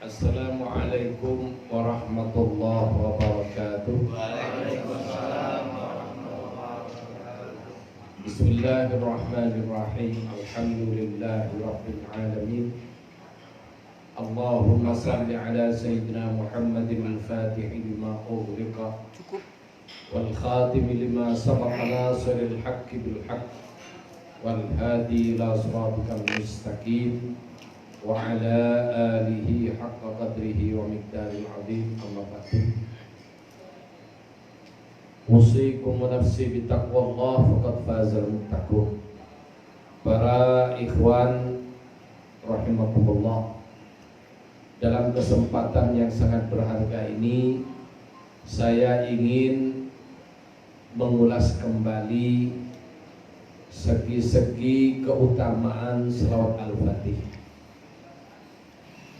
Assalamualaikum warahmatullahi wabarakatuh. Waalaikumsalam warahmatullahi wabarakatuh. Bismillahirrahmanirrahim. Alhamdulillahi rabbil alamin. Allahumma salli ala sayyidina Muhammadin al-Fatihi lima ughliqa wal khatimi lima sabaqa nasiril haqqi bil haqq wal hadi ila siratikal mustaqim wa ala alihi haqqa qadrihi wa miqdaril azim. Amma ba'du. Usikum wa nafsi bitaqwallah faqad fazal muttaqun. Para ikhwan rahimakumullah, dalam kesempatan yang sangat berharga ini saya ingin mengulas kembali segi-segi keutamaan selawat al-Fatih.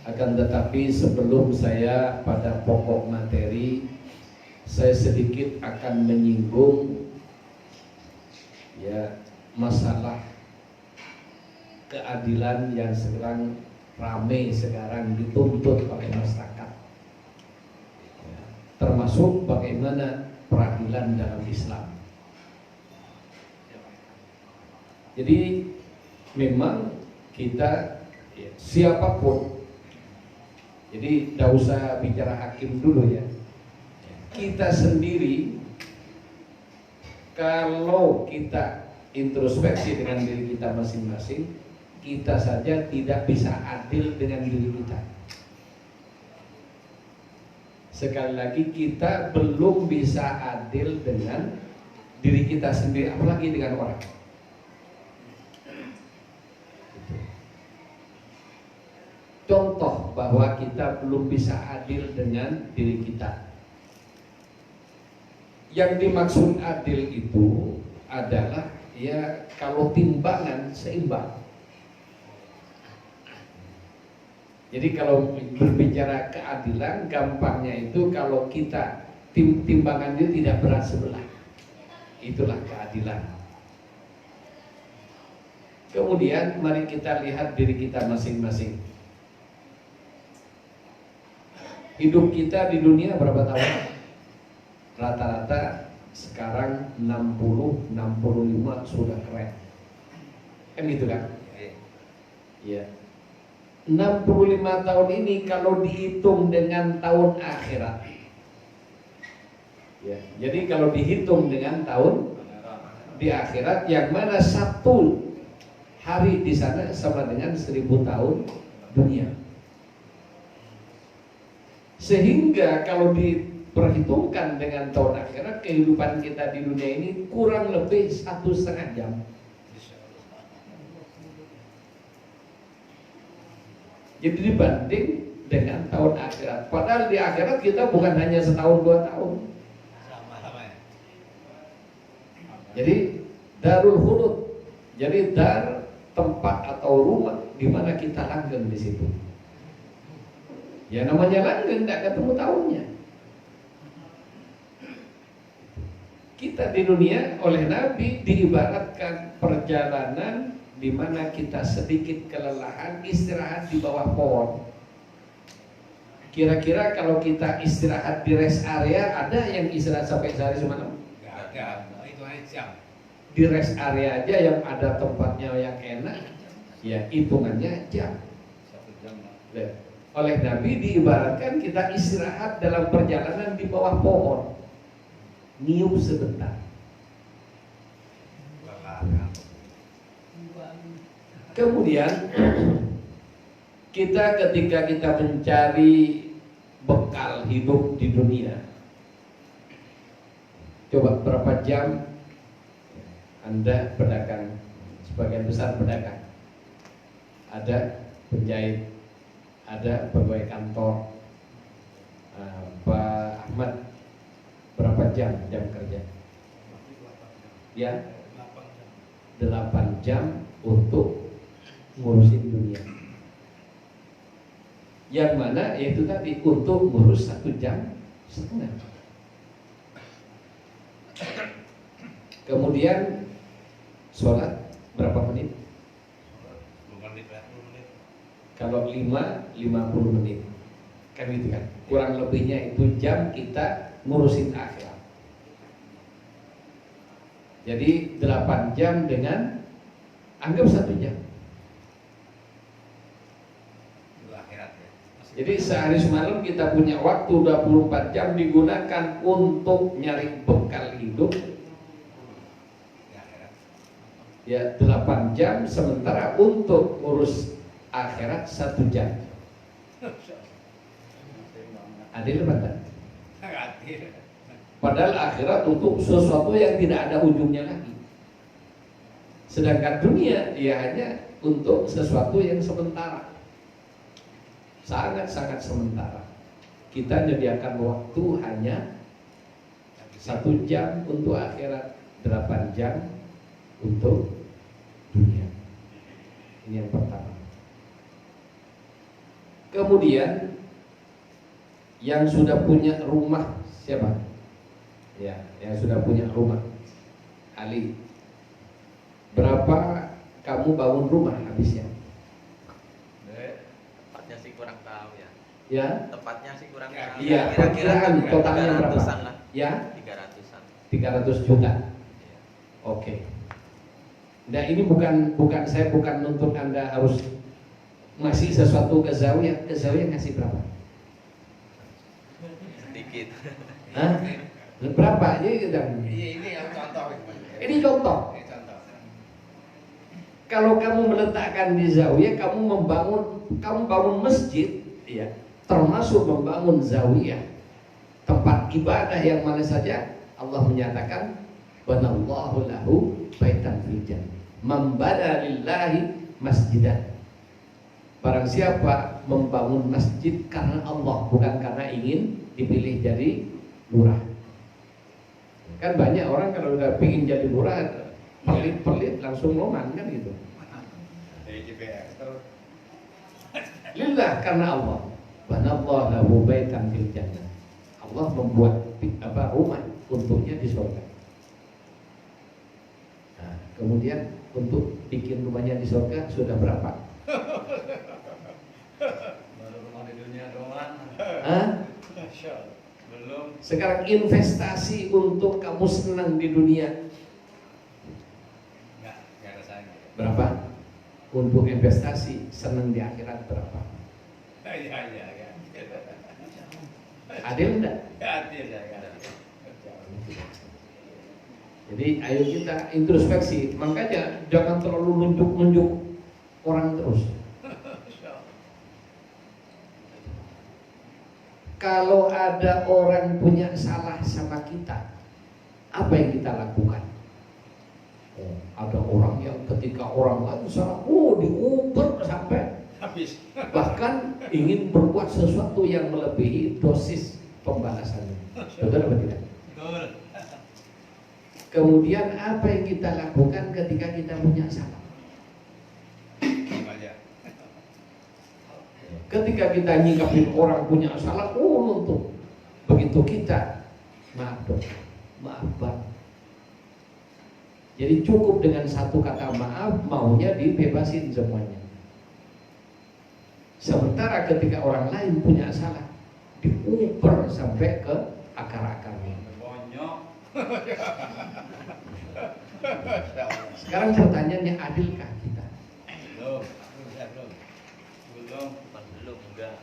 Akan tetapi sebelum saya pada pokok materi, saya sedikit akan menyinggung masalah keadilan yang sekarang ramai sekarang dituntut oleh masyarakat, termasuk bagaimana peradilan dalam Islam. Jadi memang kita siapapun, jadi tidak usah bicara hakim dulu ya. Kita sendiri, kalau kita introspeksi dengan diri kita masing-masing, kita saja tidak bisa adil dengan diri kita. Sekali lagi, kita belum bisa adil dengan diri kita sendiri, apalagi dengan orang. Contoh bahwa kita belum bisa adil dengan diri kita. Yang dimaksud adil itu adalah kalau timbangan seimbang. Jadi kalau berbicara keadilan, gampangnya itu kalau kita timbangan itu tidak berat sebelah, itulah keadilan. Kemudian mari kita lihat diri kita masing-masing. Hidup kita di dunia berapa tahun? Rata-rata sekarang 60-65 sudah keren. Kan gitu kan? Iya. 65 tahun ini kalau dihitung dengan tahun akhirat. Ya, jadi kalau dihitung dengan tahun di akhirat, yang mana satu hari di sana sama dengan 1000 tahun dunia. Sehingga kalau diperhitungkan dengan tahun akhirat, kehidupan kita di dunia ini kurang lebih 1,5 jam. Jadi dibanding dengan tahun akhirat. Padahal di akhirat kita bukan hanya setahun 2 tahun. Jadi darul khulud. Jadi dar, tempat atau rumah di mana kita langgeng di situ. Ya namanya langgeng, tidak ketemu tahunnya. Kita di dunia oleh Nabi diibaratkan perjalanan di mana kita sedikit kelelahan, istirahat di bawah pohon. Kira-kira kalau kita istirahat di rest area, ada yang istirahat sampai sehari semalam? Tidak ada, itu hanya jam. Di rest area aja yang ada tempatnya yang enak, ya hitungannya jam. 1 jam. Oleh Nabi diibaratkan kita istirahat dalam perjalanan di bawah pohon, niup sebentar. Kemudian ketika kita mencari bekal hidup di dunia, coba berapa jam Anda berdagang? Sebagian besar berdagang. Ada penjahit, ada pegawai kantor. Pak Ahmad, berapa jam kerja? Ya, 8 jam untuk ngurusin dunia. Yang mana yaitu tadi untuk ngurus 1,5 jam. Kemudian sholat berapa menit? 10 menit, 20 menit. Kalau 50 menit. Kan gitu kan. Kurang lebihnya itu jam kita ngurusin akhirat. Jadi 8 jam dengan anggap 1 jam. Itu akhirat ya. Jadi sehari semalam kita punya waktu 24 jam digunakan untuk nyari bekal hidup. Di akhirat. Ya 8 jam, sementara untuk ngurus akhirat 1 jam. Adil apa tak? Adil. Padahal akhirat untuk sesuatu yang tidak ada ujungnya lagi. Sedangkan dunia dia hanya untuk sesuatu yang sementara. Sangat-sangat sementara. Kita menyediakan waktu hanya 1 jam untuk akhirat, 8 jam untuk dunia. Ini yang pertama. Kemudian yang sudah punya rumah siapa? Ya, yang sudah punya rumah. Ali. Berapa kamu bangun rumah habisnya? Tepatnya sih kurang tahu ya. Ya? Tepatnya sih kurang Ya, tahu. Iya, perkiraan totalnya berapa? 300-an lah. Ya? 300-an. 300 juta. Iya. Oke. Nah, ini saya bukan nuntut Anda harus ngasih sesuatu ke Zawiyah. Ke Zawiyah ngasih berapa? Sedikit. Hah? Berapa? Ini yang contoh. Ini contoh. Ini contoh. Kalau kamu meletakkan di Zawiyah, kamu bangun masjid, ya, termasuk membangun Zawiyah, tempat ibadah yang mana saja Allah menyatakan banallahu lahu baitan fil jannah, membana lillahi masjidan. Barang siapa membangun masjid karena Allah, bukan karena ingin dipilih jadi lurah. Kan banyak orang kalau udah pingin jadi lurah, pelit-pelit langsung loman kan gitu. Dari GPS terus. Lillah, karena Allah. Banallahu lahu baitan fil jannah. Allah membuat rumah untuknya di surga. Nah, kemudian untuk bikin rumahnya di surga sudah berapa? Baru rumah di dunia doang. Hah? Belum. Sekarang investasi untuk kamu senang di dunia Enggak rasanya. berapa? Untuk investasi senang di akhirat berapa? Iya. Adil enggak? Adil ya. Jadi ayo kita introspeksi. Makanya jangan terlalu nunjuk-nunjuk orang terus. Kalau ada orang punya salah sama kita, apa yang kita lakukan? Oh, ada orang yang ketika orang lain salah, diuber sampai Habis. bahkan ingin berbuat sesuatu yang melebihi dosis pembalasannya. Betul apa tidak? Betul. Kemudian apa yang kita lakukan ketika kita punya salah? Aja. Ketika kita nyikapin orang punya salah, untuk begitu kita maaf dong, maaf bang. Jadi cukup dengan satu kata maaf, maunya dibebasin semuanya. Sementara ketika orang lain punya salah, diuber sampai ke akar-akarnya. Bonyok. Sekarang pertanyaannya, adilkah kita? Belum. Belum. Belum enggak.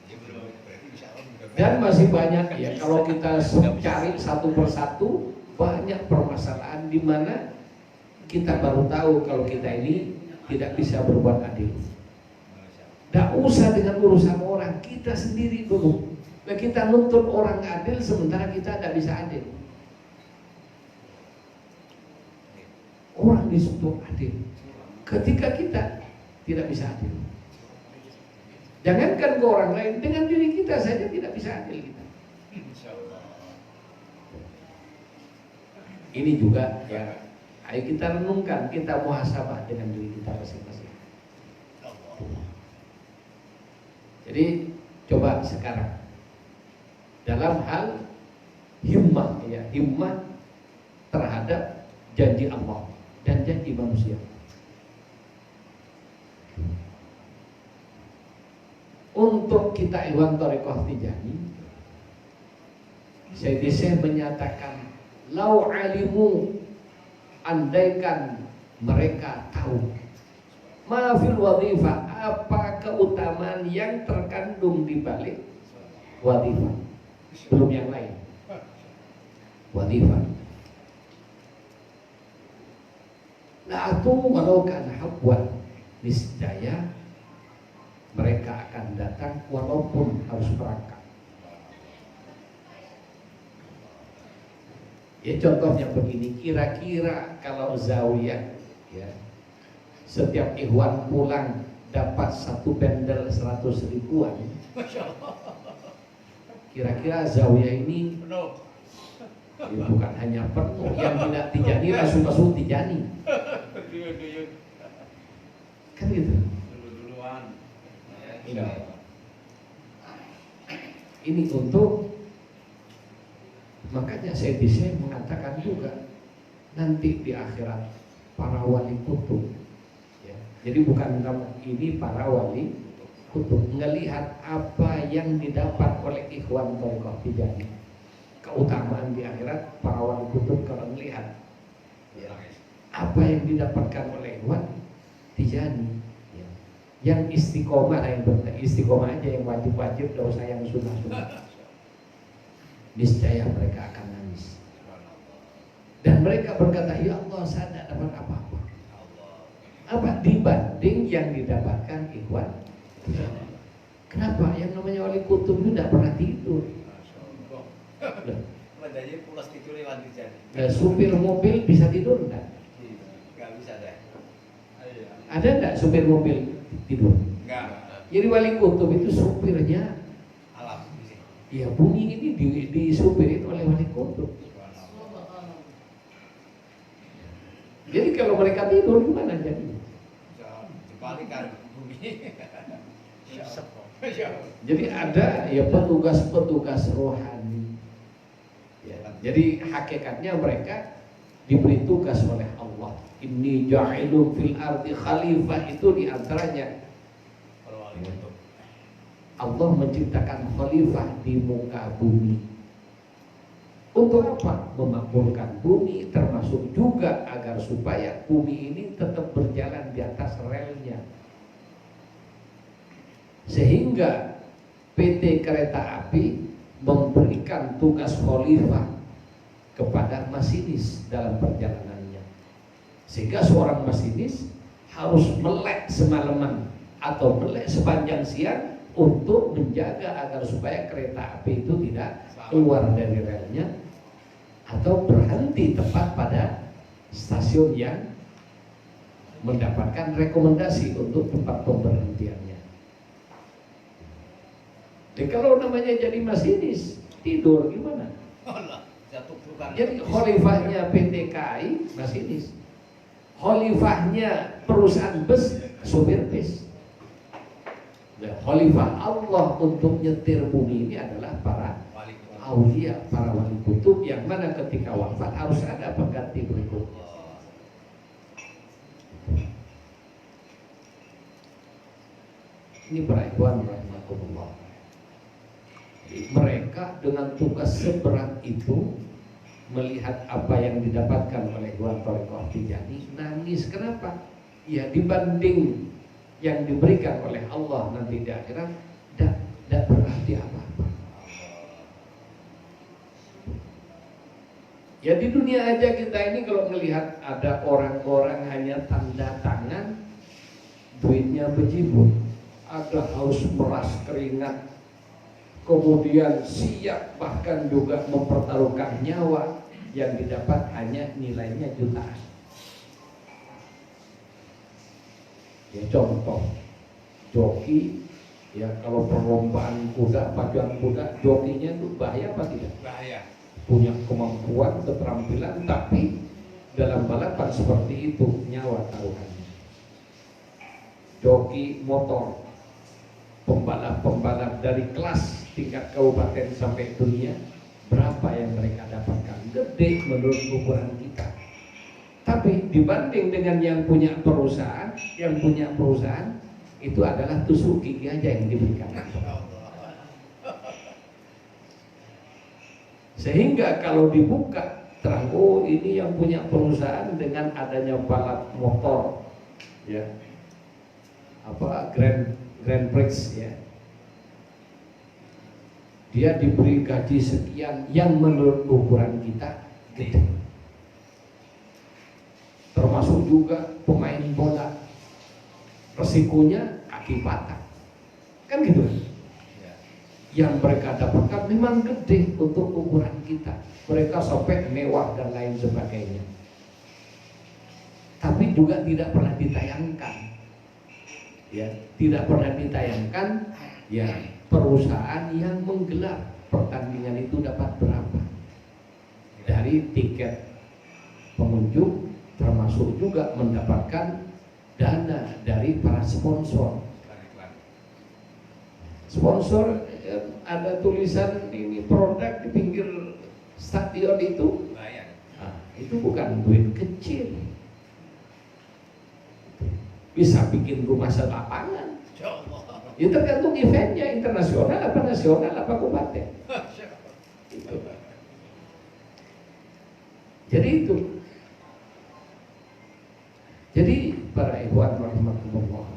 Ya, belum. Berarti bisa Dan masih banyak ya, kalau kita cari satu persatu, banyak permasalahan di mana kita baru tahu kalau kita ini tidak bisa berbuat adil. Tidak usah dengan urusan orang, kita sendiri dulu. Nah, kita nuntut orang adil sementara kita tidak bisa adil. Orang disuruh adil ketika kita tidak bisa adil. Jangankan ke orang lain, dengan diri kita saja tidak bisa adil kita. Ini juga ya, ayo kita renungkan, kita muhasabah dengan diri kita masing-masing. Jadi coba sekarang dalam hal himmah, ya, himmah terhadap janji Allah dan janji manusia. Untuk kita Ikhwan Thariqah Tijani, Syekh menyatakan, lau alimu, andaikan mereka tahu, mafil wadifah, apa keutamaan yang terkandung di balik wadifah, belum yang lain. Wadifah. Nah, itu walau kana habwan, niscaya mereka akan datang walaupun harus berangkat. Ya contohnya begini, kira-kira kalau zawiyah, ya, setiap ikhwan pulang dapat satu bendel 100 ribuan, kira-kira zawiyah ini ya, bukan hanya penuh, yang tidak tijani langsung tijani, kan gitu. Ini untuk, makanya saya mengatakan juga nanti di akhirat para wali kutub, ya. Jadi bukan ini para wali kutub ngelihat apa yang didapat oleh Ikhwan Thariqah Tijani, keutamaan di akhirat para wali kutub kalau melihat, ya, apa yang didapatkan oleh Ikhwan Tijani. Yang istiqomah, yang istiqomah aja, yang wajib-wajib, tidak usah yang sunnah-sunnah, niscaya mereka akan nangis. Dan mereka berkata, ya Allah, saya tidak dapat apa-apa. Apa dibanding yang didapatkan Ikhwan. Kenapa? Yang namanya wali kutub itu tidak pernah tidur. Jadi pulas tidur lewat Tijani. Supir mobil bisa tidur enggak? Enggak bisa deh. Ada enggak supir mobil tidur? Enggak. Jadi wali kutub itu supirnya Alam. ya, bumi ini disupirin oleh wali kutub. Jadi kalau mereka tidur gimana jadi? Dibalikan bumi. Jadi ada ya petugas-petugas rohani. Ya, jadi hakikatnya mereka diberi tugas oleh Allah. Inni ja'ilun fil ardi khalifah, itu diantaranya Allah menciptakan khalifah di muka bumi. Untuk apa? Memakmurkan bumi, termasuk juga agar supaya bumi ini tetap berjalan di atas relnya. Sehingga PT Kereta Api memberikan tugas khalifah kepada masinis dalam perjalanannya. Sehingga seorang masinis harus melek semalaman atau melek sepanjang siang untuk menjaga agar supaya kereta api itu tidak keluar dari relnya atau berhenti tepat pada stasiun yang mendapatkan rekomendasi untuk tempat pemberhentiannya. Dan kalau namanya jadi masinis, tidur gimana? Jadi khalifahnya PT KAI masinis, khalifahnya perusahaan bus supir bis. Nah, khalifah Allah untuk nyetir bumi ini adalah para aulia, para wali kutub, yang mana ketika wafat harus ada pengganti berikutnya. Ini para ikhwan rahimakumullah. Mereka dengan tugas seberat itu melihat apa yang didapatkan oleh Ikhwan Thariqah Tijani, nangis. Kenapa? Ya dibanding yang diberikan oleh Allah nanti di akhirat, tidak berarti apa-apa. Ya di dunia aja kita ini kalau melihat ada orang-orang hanya tanda tangan, duitnya bejibun, ada harus meras keringat, kemudian siap bahkan juga mempertaruhkan nyawa, yang didapat hanya nilainya jutaan. Ya contoh, joki, ya kalau perlombaan kuda, pacuan kuda, jokinya itu bahaya apa tidak? Bahaya. Punya kemampuan, keterampilan, tapi dalam balapan seperti itu nyawa taruhannya. Joki motor, pembalap-pembalap dari kelas tingkat kabupaten sampai dunia, berapa yang mereka dapatkan? Gede menurut ukuran kita. Tapi dibanding dengan yang punya perusahaan itu adalah tusuk gigi aja yang diberikan. Sehingga kalau dibuka terang, oh ini yang punya perusahaan dengan adanya balap motor, ya, apa Grand Prix, ya, dia diberi gaji sekian yang menurut ukuran kita gede. Termasuk juga pemain bola, resikonya kaki patah, kan gitu. Yang mereka dapatkan memang gede untuk ukuran kita. Mereka sampai mewah dan lain sebagainya. Tapi juga tidak pernah ditayangkan. Ya, tidak pernah ditayangkan ya perusahaan yang menggelar pertandingan itu dapat berapa. Dari tiket pengunjung, termasuk juga mendapatkan dana dari para sponsor. Sponsor ada tulisan ini produk di pinggir stadion itu, nah, itu bukan duit kecil, bisa bikin rumah selapangan. Ya tergantung eventnya, internasional apa nasional apa kabupaten. Itu. Jadi itu. Jadi para ikhwan rahmatullah,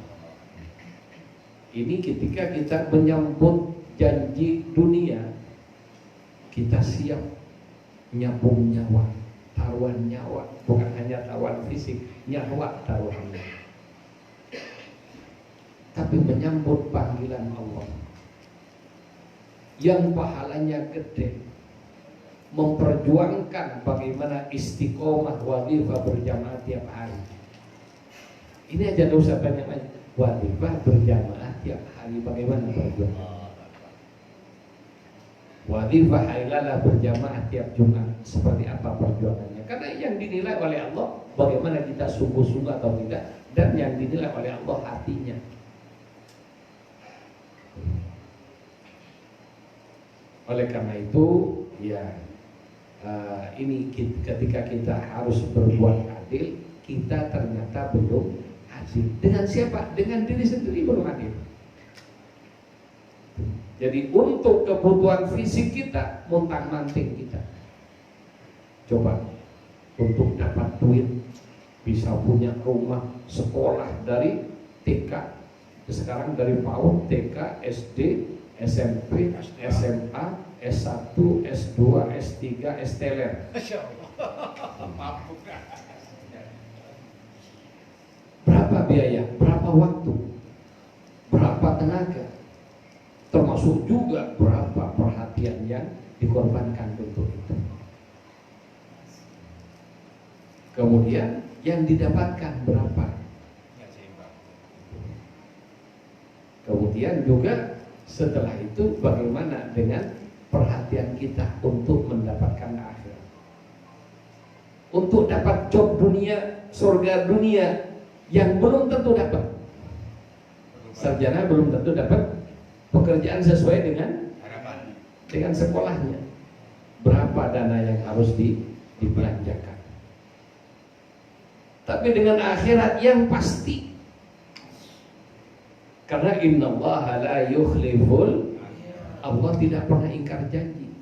ini ketika kita menyambut janji dunia, kita siap nyambung nyawa, taruhan nyawa, bukan hanya taruhan fisik, nyawa taruhannya. Tapi menyambut panggilan Allah yang pahalanya gede, memperjuangkan bagaimana istiqomah wadifah berjamaah tiap hari. Ini aja tidak usah banyak-banyak, wadifah berjamaah tiap hari bagaimana berjuang. Wadifah hailalah berjamaah tiap Jumat, seperti apa perjuangannya. Karena yang dinilai oleh Allah bagaimana kita sungguh-sungguh atau tidak, dan yang dinilai oleh Allah hatinya. Oleh karena itu ya ini ketika kita harus berbuat adil, kita ternyata belum adil. Dengan siapa? Dengan diri sendiri belum adil. Jadi untuk kebutuhan fisik kita montang-manting kita. Coba untuk dapat duit, bisa punya rumah, sekolah dari TK, sekarang dari PAUD, TK, SD, SMP, SMA, S1, S2, S3, S-teler. Berapa biaya, berapa waktu, berapa tenaga, termasuk juga berapa perhatian yang dikorbankan untuk itu. Kemudian yang didapatkan berapa. Kemudian juga setelah itu bagaimana dengan perhatian kita untuk mendapatkan akhirat. Untuk dapat job dunia, surga dunia yang belum tentu dapat. Sarjana belum tentu dapat pekerjaan sesuai dengan sekolahnya. Berapa dana yang harus dibelanjakan. Tapi dengan akhirat yang pasti. Karena innallaha la yukhliful, Allah tidak pernah ingkar janji.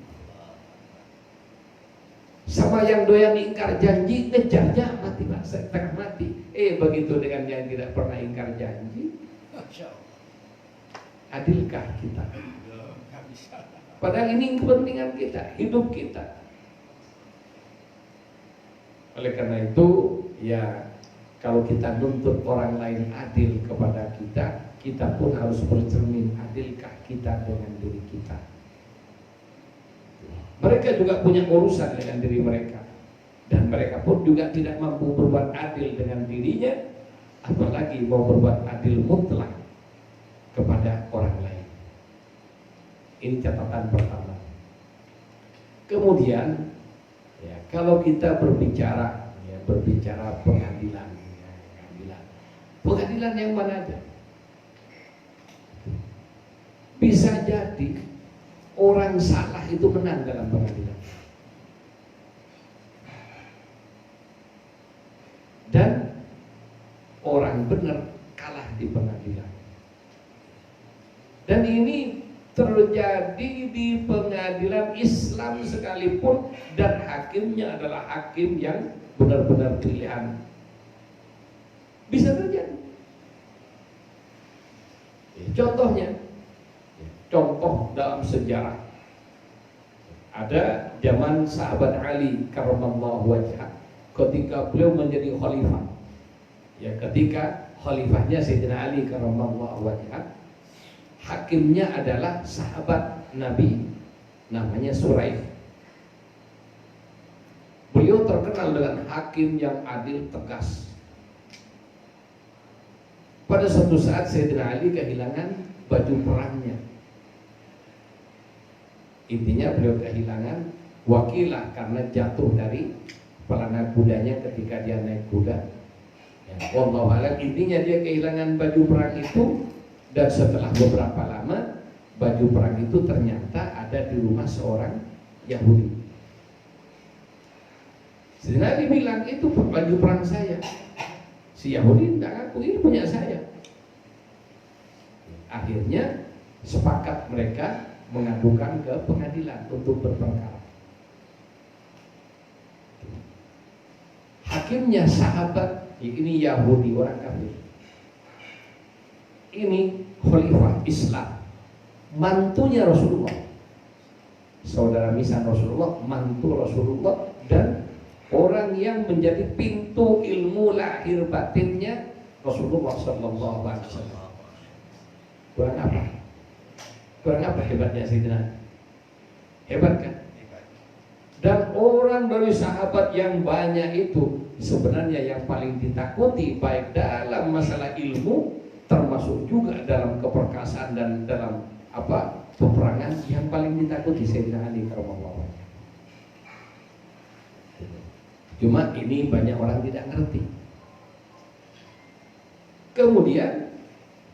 Sama yang doyan ingkar janji, ngejarnya mati, setengah mati. Begitu dengan yang tidak pernah ingkar janji, adilkah kita? Padahal ini kepentingan kita, hidup kita. Oleh karena itu, ya kalau kita nuntut orang lain adil kepada kita, kita pun harus bercermin, adilkah kita dengan diri kita. Mereka juga punya urusan dengan diri mereka, dan mereka pun juga tidak mampu berbuat adil dengan dirinya, apalagi mau berbuat adil mutlak kepada orang lain. Ini catatan pertama. Kemudian ya, kalau kita berbicara pengadilan, pengadilan yang mana aja? Bisa jadi orang salah itu menang dalam pengadilan, dan orang benar kalah di pengadilan. Dan ini terjadi di pengadilan Islam sekalipun, dan hakimnya adalah hakim yang benar-benar pilihan. Bisa terjadi. Contohnya, contoh dalam sejarah, ada zaman sahabat Ali karramallahu wajhah, ketika beliau menjadi khalifah. Ya, ketika khalifahnya Sayyidina Ali karramallahu wajhah, hakimnya adalah sahabat Nabi namanya Suraih. Beliau terkenal dengan hakim yang adil, tegas. Pada suatu saat Sayyidina Ali kehilangan baju perangnya. Intinya beliau kehilangan wakilah karena jatuh dari pelana kudanya ketika dia naik kuda. Ya, wallahu a'lam, intinya dia kehilangan baju perang itu, dan setelah beberapa lama baju perang itu ternyata ada di rumah seorang Yahudi. Sayyidina Ali bilang, itu baju perang saya. Si Yahudi tidak ngaku, ini punya saya. Akhirnya sepakat mereka mengadukan ke pengadilan untuk berperkara. Hakimnya sahabat, ini Yahudi, orang kafir. Ini khalifah Islam, mantunya Rasulullah, saudara misan Rasulullah, mantu Rasulullah, dan orang yang menjadi pintu ilmu lahir batinnya Rasulullah Sallallahu Alaihi Wasallam. Kurang apa? Kurang apa hebatnya Sayyidina? Hebat kan? Dan orang dari sahabat yang banyak itu sebenarnya yang paling ditakuti baik dalam masalah ilmu, termasuk juga dalam keperkasaan dan dalam peperangan, yang paling ditakuti Sayyidina Ali karramallahu wajhah. Cuma ini banyak orang tidak ngerti. Kemudian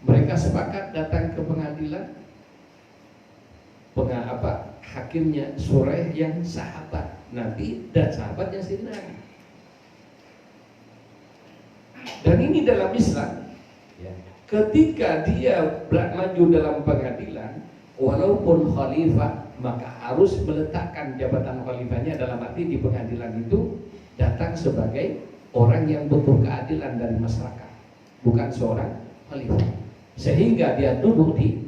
mereka sepakat datang ke pengadilan. Hakimnya Suraih yang sahabat Nabi dan sahabatnya Sayyidina Ali. Dan ini dalam Islam, ya, ketika dia maju dalam pengadilan, walaupun khalifah, maka harus meletakkan jabatan khalifahnya, dalam arti di pengadilan itu datang sebagai orang yang butuh keadilan dari masyarakat, bukan seorang khalifah, sehingga dia duduk di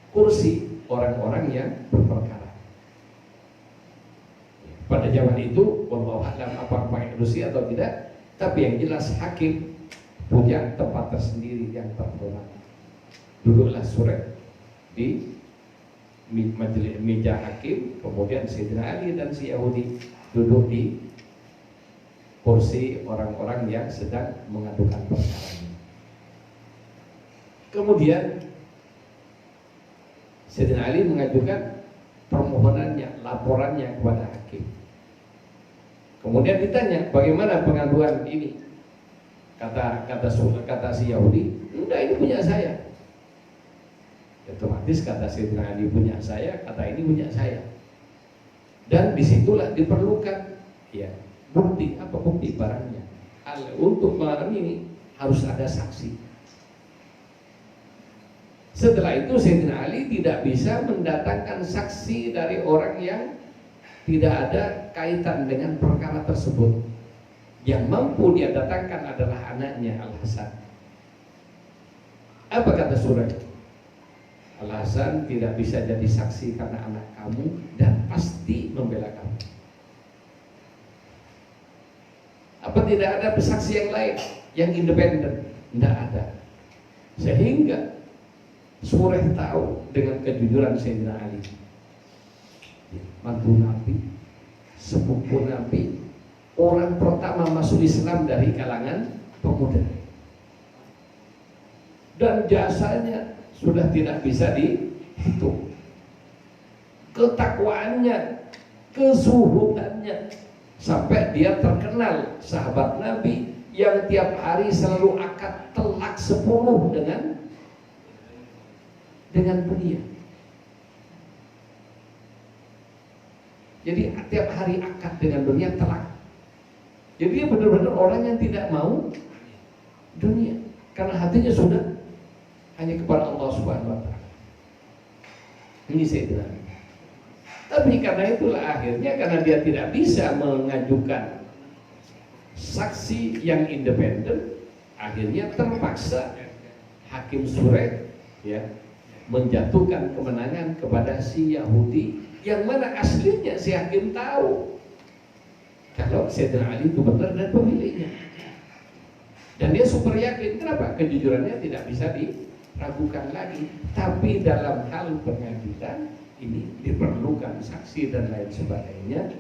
kursi orang-orang yang berperkara. Pada zaman itu, wallahu a'lam apa pakai kursi atau tidak, tapi yang jelas hakim punya tempat tersendiri yang terhormat. Duduklah Suraih di majelis meja hakim, kemudian Sayyidina Ali dan si Yahudi duduk di kursi orang-orang yang sedang mengadukan perkara. Kemudian Sayyidina Ali mengajukan permohonannya, laporannya kepada hakim. Kemudian ditanya, bagaimana pengaduan ini? Kata si Yahudi, enggak, ini punya saya. Otomatis kata Sayyidina Ali punya saya, kata ini punya saya. Dan disitulah diperlukan, ya, bukti. Apa bukti? Barangnya. Untuk barang ini harus ada saksi. Setelah itu Sayyidina Ali tidak bisa mendatangkan saksi dari orang yang tidak ada kaitan dengan perkara tersebut. Yang mampu dia datangkan adalah anaknya Al-Hasan. Apa kata Suraih? Al-Hasan tidak bisa jadi saksi karena anak kamu dan pasti membela kamu. Apa tidak ada saksi yang lain yang independen? Tidak ada. Sehingga Suraih tahu dengan kejujuran Sayyidina Ali, mantu Nabi, sepupu Nabi, orang pertama masuk Islam dari kalangan pemuda, dan jasanya sudah tidak bisa dihitung. Ketakwaannya, kezuhudannya, sampai dia terkenal sahabat Nabi yang tiap hari selalu akad telak 10 dengan dunia. Jadi tiap hari akad dengan dunia telak. Jadi dia benar-benar orang yang tidak mau dunia, karena hatinya sudah hanya kepada Allah Subhanahu wa Ta'ala. Ini Sayyidina Ali. Tapi karena itulah akhirnya, karena dia tidak bisa mengajukan saksi yang independen, akhirnya terpaksa Hakim Surek ya menjatuhkan kemenangan kepada si Yahudi, yang mana aslinya si Hakim tahu kalau Sayyidina Ali itu benar dan pemiliknya, dan dia super yakin. Kenapa? Kejujurannya tidak bisa diragukan lagi. Tapi dalam hal pengadilan ini diperlukan saksi dan lain sebagainya.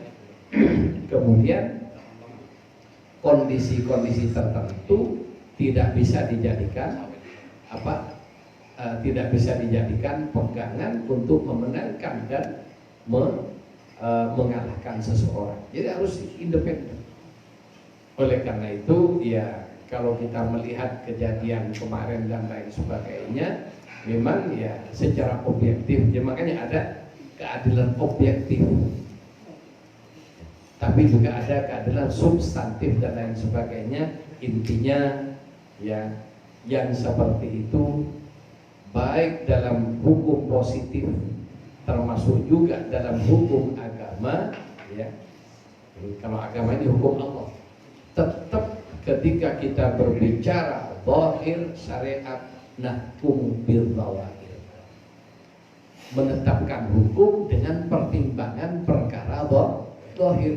Kemudian kondisi-kondisi tertentu tidak bisa dijadikan tidak bisa dijadikan pegangan untuk memenangkan dan mengalahkan seseorang. Jadi harus independen. Oleh karena itu ya, kalau kita melihat kejadian kemarin dan lain sebagainya, memang ya secara objektif, ya makanya ada keadilan objektif, tapi juga ada keadilan substantif dan lain sebagainya. Intinya ya, yang seperti itu baik dalam hukum positif termasuk juga dalam hukum agama ya. Kalau agama ini hukum Allah, tetap ketika kita berbicara zahir syariat, nahkum bil zawahir, menetapkan hukum dengan pertimbangan perkara zahir.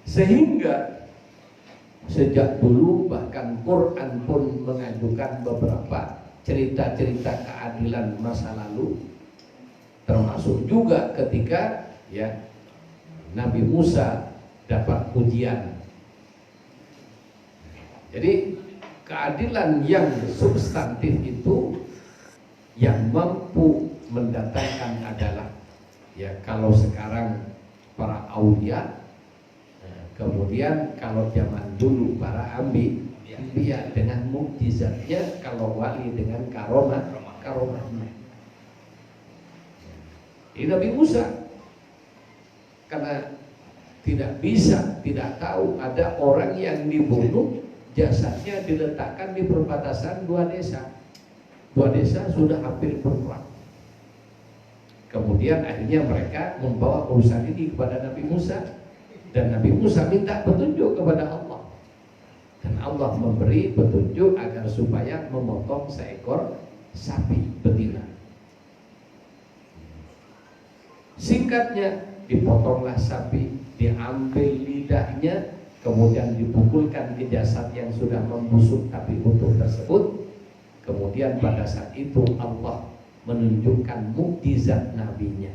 Sehingga sejak dulu bahkan Quran pun mengajukan beberapa cerita-cerita keadilan masa lalu, termasuk juga ketika ya Nabi Musa dapat ujian. Jadi keadilan yang substantif itu yang mampu mendatangkan adalah ya, kalau sekarang para aulia, kemudian kalau zaman dulu para anbiya dengan mukjizatnya, kalau wali dengan karomahnya. Ini Nabi Musa karena tidak tahu ada orang yang dibunuh, jasadnya diletakkan di perbatasan dua desa sudah hampir berperang. Kemudian akhirnya mereka membawa urusan ini kepada Nabi Musa, dan Nabi Musa minta petunjuk kepada Allah, dan Allah memberi petunjuk agar supaya memotong seekor sapi betina. Singkatnya, dipotonglah sapi, diambil lidahnya, kemudian dipukulkan ke jasad yang sudah membusuk tapi utuh tersebut. Kemudian pada saat itu Allah menunjukkan mukjizat nabinya.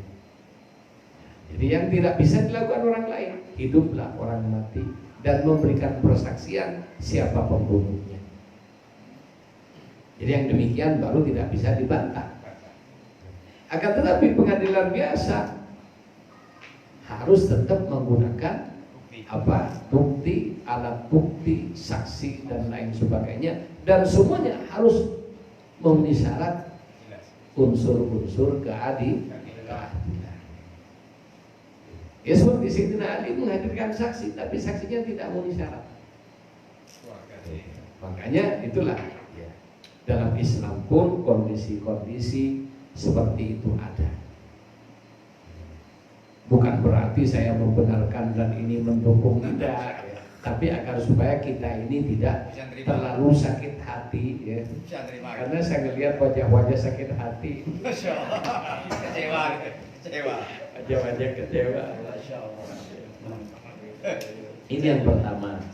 Jadi yang tidak bisa dilakukan orang lain, hiduplah orang mati dan memberikan persaksian siapa pembunuhnya. Jadi yang demikian baru tidak bisa dibantah. Akan tetapi pengadilan biasa harus tetap menggunakan bukti, alat bukti, saksi dan lain sebagainya, dan semuanya harus memenuhi syarat unsur-unsur keadilan. Ya seperti Sayyidina Ali menghadirkan saksi, tapi saksinya tidak memenuhi syarat. Makanya itulah ya, dalam Islam pun kondisi-kondisi seperti itu ada. Bukan berarti saya membenarkan dan ini mendukung, tidak ya. Tapi agar supaya kita ini tidak terlalu sakit hati ya. Karena saya melihat wajah-wajah sakit hati. Kecewa. Wajah-wajah kecewa. Ini yang pertama.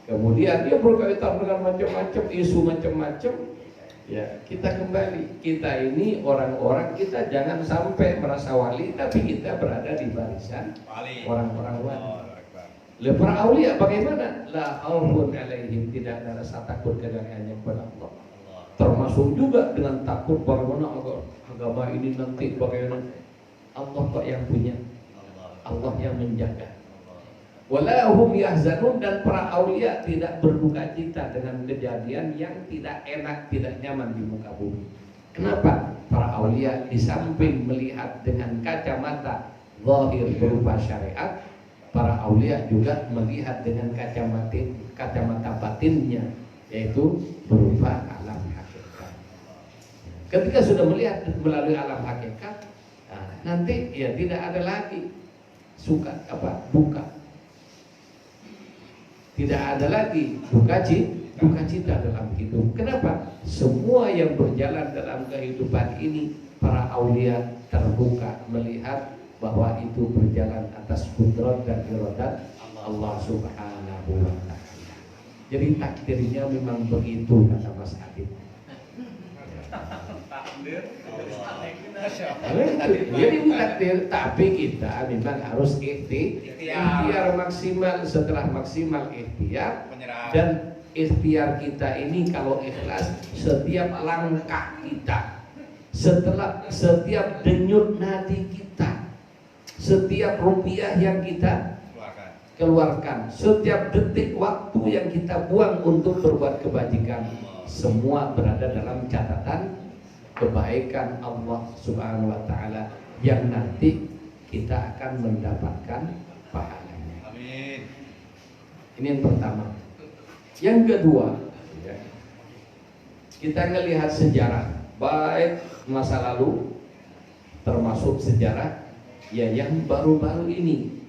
Kemudian dia berkaitan dengan macam-macam isu macam-macam. Ya, kita kembali, kita ini orang-orang, kita jangan sampai merasa wali tapi kita berada di barisan orang-orang wali. Para aulia bagaimana? La khaufun alaihim, tidak ada rasa takut hanya kepada Allah. Termasuk juga dengan takut bagaimana agama ini nanti bagaimana. Allah kok yang punya, Allah yang menjaga. Walahum yahzanun, dan para aulia tidak berduka cita dengan kejadian yang tidak enak, tidak nyaman di muka bumi. Kenapa? Para aulia di samping melihat dengan kacamata zahir berupa syariat, para aulia juga melihat dengan kacamata batinnya, yaitu berupa alam hakikat. Ketika sudah melihat melalui alam hakikat, nanti ya tidak ada lagi duka, tidak ada lagi duka cita dalam hidup. Kenapa? Semua yang berjalan dalam kehidupan ini, para aulia terbuka melihat bahwa itu berjalan atas kudrat dan iradat Allah Subhanahu wa Ta'ala. Jadi takdirnya memang begitu, kata Mas Adit. Jadi takdir, tapi kita memang harus ikhtiar maksimal. Setelah maksimal ikhtiar, dan ikhtiar kita ini kalau ikhlas, setiap langkah kita, setiap denyut nadi kita, setiap rupiah yang kita keluarkan, setiap detik waktu yang kita buang untuk berbuat kebajikan, semua berada dalam catatan kebaikan Allah Subhanahu wa Ta'ala yang nanti kita akan mendapatkan pahalanya. Amin. Ini yang pertama. Yang kedua, kita melihat sejarah baik masa lalu termasuk sejarah yang baru-baru ini.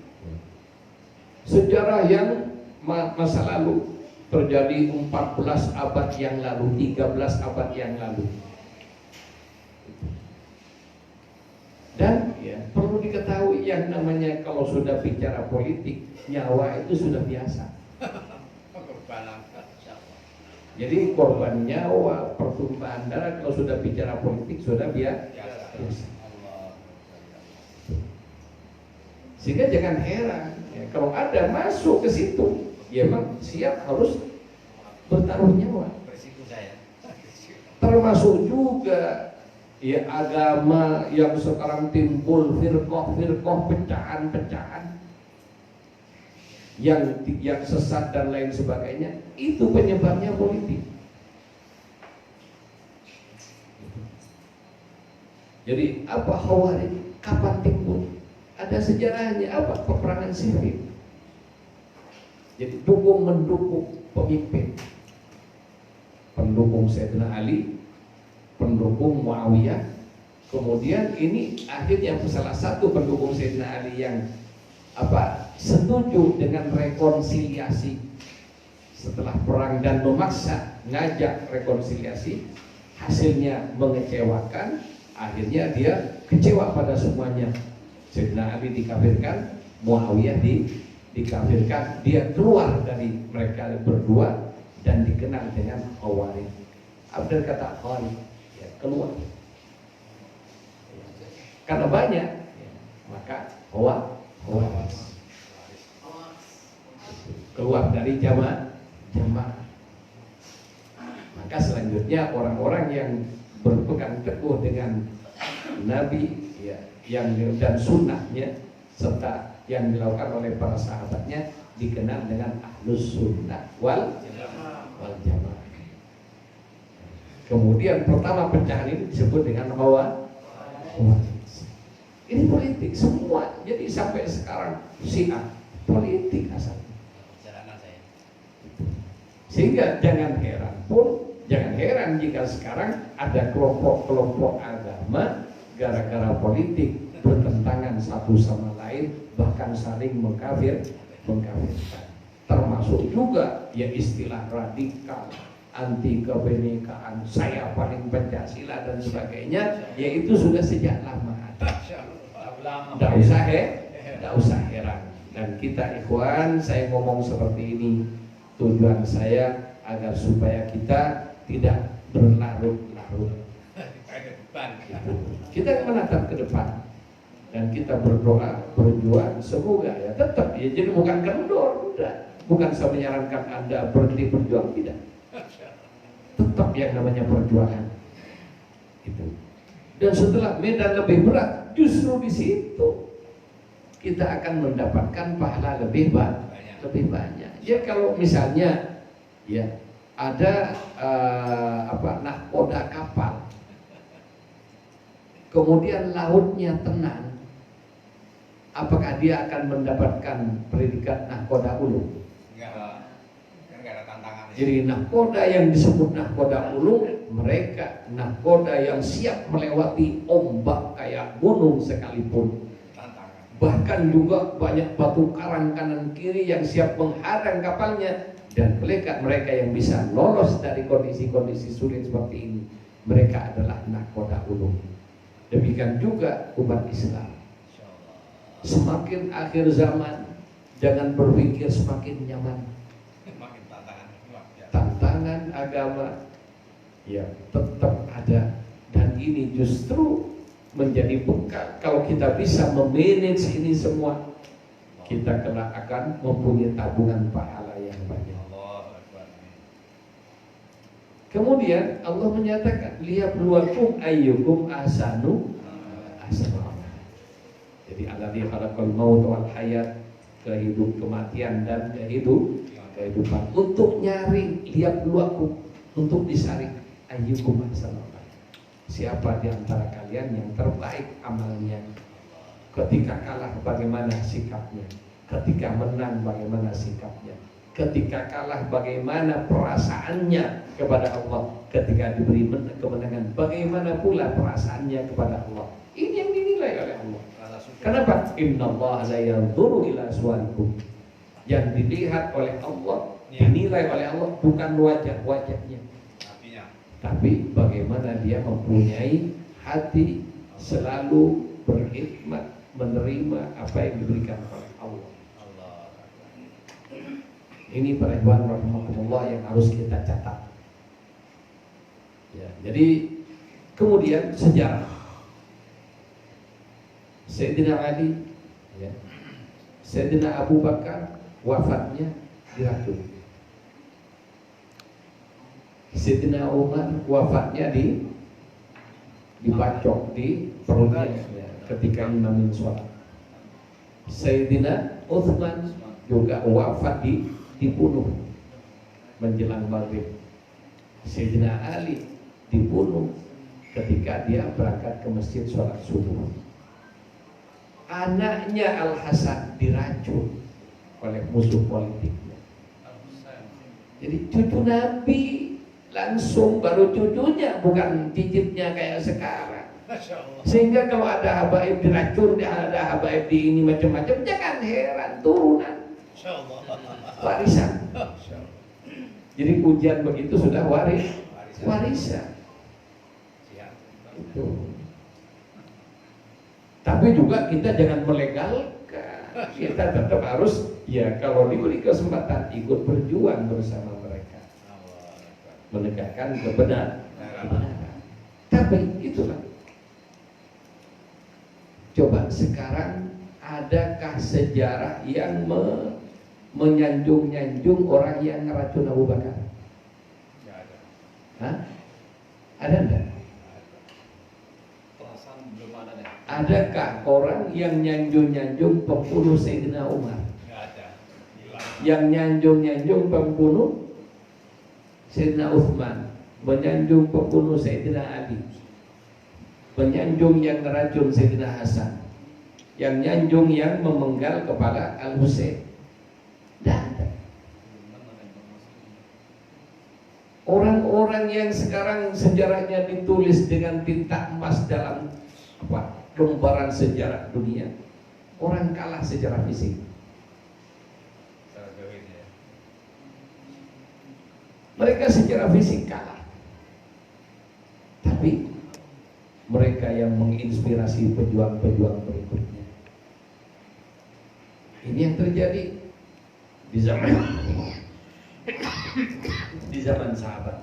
Sejarah yang masa lalu terjadi 14 abad yang lalu, 13 abad yang lalu. Dan perlu diketahui yang namanya kalau sudah bicara politik, nyawa itu sudah biasa. Jadi korban nyawa, pertumpahan darah kalau sudah bicara politik sudah biasa. Sehingga jangan heran kalau ada masuk ke situ, ya memang siap harus bertaruh nyawa. Termasuk juga agama yang sekarang timbul firqah, pecahan-pecahan yang sesat dan lain sebagainya, itu penyebabnya politik. Jadi apa Khawarij? Kapan timbul? Ada sejarahnya. Apa? Peperangan sipil. Jadi dukung mendukung pemimpin, pendukung Sayyidina Ali, pendukung Muawiyah. Kemudian ini akhirnya salah satu pendukung Sayyidina Ali yang setuju dengan rekonsiliasi setelah perang dan memaksa ngajak rekonsiliasi, hasilnya mengecewakan. Akhirnya dia kecewa pada semuanya. Sayyidina Ali dikafirkan, Muawiyah dikafirkan, dia keluar dari mereka berdua dan dikenal dengan Khawarij. Abdul kata Khawarij, keluar. Karena banyak, maka Khawarij keluar dari jamaah. Maka selanjutnya orang-orang yang berpegang teguh dengan Nabi dan sunnahnya serta yang dilakukan oleh para sahabatnya dikenal dengan Ahlus Sunnah wal Jamaah. Kemudian pertama pecahan ini disebut dengan Khawarij. Ini politik semua. Jadi sampai sekarang Syiah politik asalnya. Sehingga jangan heran jika sekarang ada kelompok-kelompok agama gara-gara politik bertentangan satu sama lain, bahkan saling mengkafirkan. Termasuk juga istilah radikal, anti kebenekaan, saya paling Pancasila dan sebagainya, yaitu sudah sejak lama ada. Tidak usah heran. Dan kita ikhwan, saya ngomong seperti ini, tujuan saya agar supaya kita tidak berlarut-larut. Kita menatap ke depan dan kita berdoa, berjuang, semoga tetap jadi bukan kendor, bukan saya menyarankan Anda berhenti berjuang, tidak. Tetap yang namanya perjuangan itu. Dan setelah medan lebih berat, justru di situ kita akan mendapatkan pahala lebih banyak. Ya kalau misalnya ada nahkoda kapal, kemudian lautnya tenang, apakah dia akan mendapatkan predikat nahkoda ulung? Enggak ada tantangan. Jadi nahkoda yang disebut nahkoda ulung, mereka nahkoda yang siap melewati ombak kayak gunung sekalipun. Bahkan juga banyak batu karang kanan kiri yang siap menghadang kapalnya. Dan mereka yang bisa lolos dari kondisi-kondisi sulit seperti ini, mereka adalah nahkoda ulung. Demikian juga umat Islam. Semakin akhir zaman, jangan berpikir semakin nyaman. Tantangan agama ya tetap ada, dan ini justru menjadi bekal. Kalau kita bisa memanage ini semua, kita kelak akan mempunyai tabungan pahala yang banyak. Kemudian Allah menyatakan liyabluwakum ayyukum ahsanu amala. Jadi alladzi khalaqal mauta wal hayat, kematian dan kehidupan, untuk nyari liyabluwakum, untuk disaring ayyukum ahsanu amala. Siapa di antara kalian yang terbaik amalnya? Ketika kalah bagaimana sikapnya? Ketika menang bagaimana sikapnya? Ketika kalah bagaimana perasaannya kepada Allah? Ketika diberi kemenangan bagaimana pula perasaannya kepada Allah? Ini yang dinilai oleh Allah. Kenapa? Innallaha la yanzuru ila suwarikum. Yang dilihat oleh Allah, dinilai oleh Allah bukan wajah-wajahnya, tapi bagaimana dia mempunyai hati selalu berkhidmat, menerima apa yang diberikan oleh Allah. Ini para ikhwan rahimakumullah yang harus kita catat. Ya, jadi kemudian sejarah Sayyidina Ali, ya, Sayyidina Abu Bakar wafatnya diracun. Sayyidina Umar wafatnya dibacok di perutnya ya, ketika imamin sholat. Sayyidina Utsman juga wafat dibunuh menjelang maghrib. Sayyidina Ali dibunuh ketika dia berangkat ke masjid sholat subuh. Anaknya Al Hasan diracun oleh musuh politiknya. Jadi cucu Nabi langsung, baru cucunya, bukan cicitnya kayak sekarang. Sehingga kalau ada habaib diracun, ada habaib di ini macam-macam, jangan heran, turunan warisan. Jadi ujian begitu sudah warisan. Itu. Tapi juga kita jangan melegalkan. Kita tetap harus, ya kalau diberi kesempatan, ikut berjuang bersama mereka, menegakkan kebenaran. Tapi itulah. Coba sekarang adakah sejarah yang menyanjung-nyanjung orang yang ngeracun Abu Bakar? Tidak ada. Hah? Ada enggak? Perasaan belum ada deh. Adakah orang yang nyanjung-nyanjung pembunuh Sayyidina Umar? Tidak ada. Yang nyanjung-nyanjung pembunuh Sayyidina Utsman, menyanjung pembunuh Sayyidina Ali, menyanjung yang ngeracun Sayyidina Hasan, yang nyanjung yang memenggal kepala Al-Husain? Tidak ada. Orang-orang yang sekarang sejarahnya ditulis dengan tinta emas dalam lembaran sejarah dunia, orang kalah secara fisik. Mereka secara fisik kalah, tapi mereka yang menginspirasi pejuang-pejuang berikutnya. Ini yang terjadi di zaman sahabat.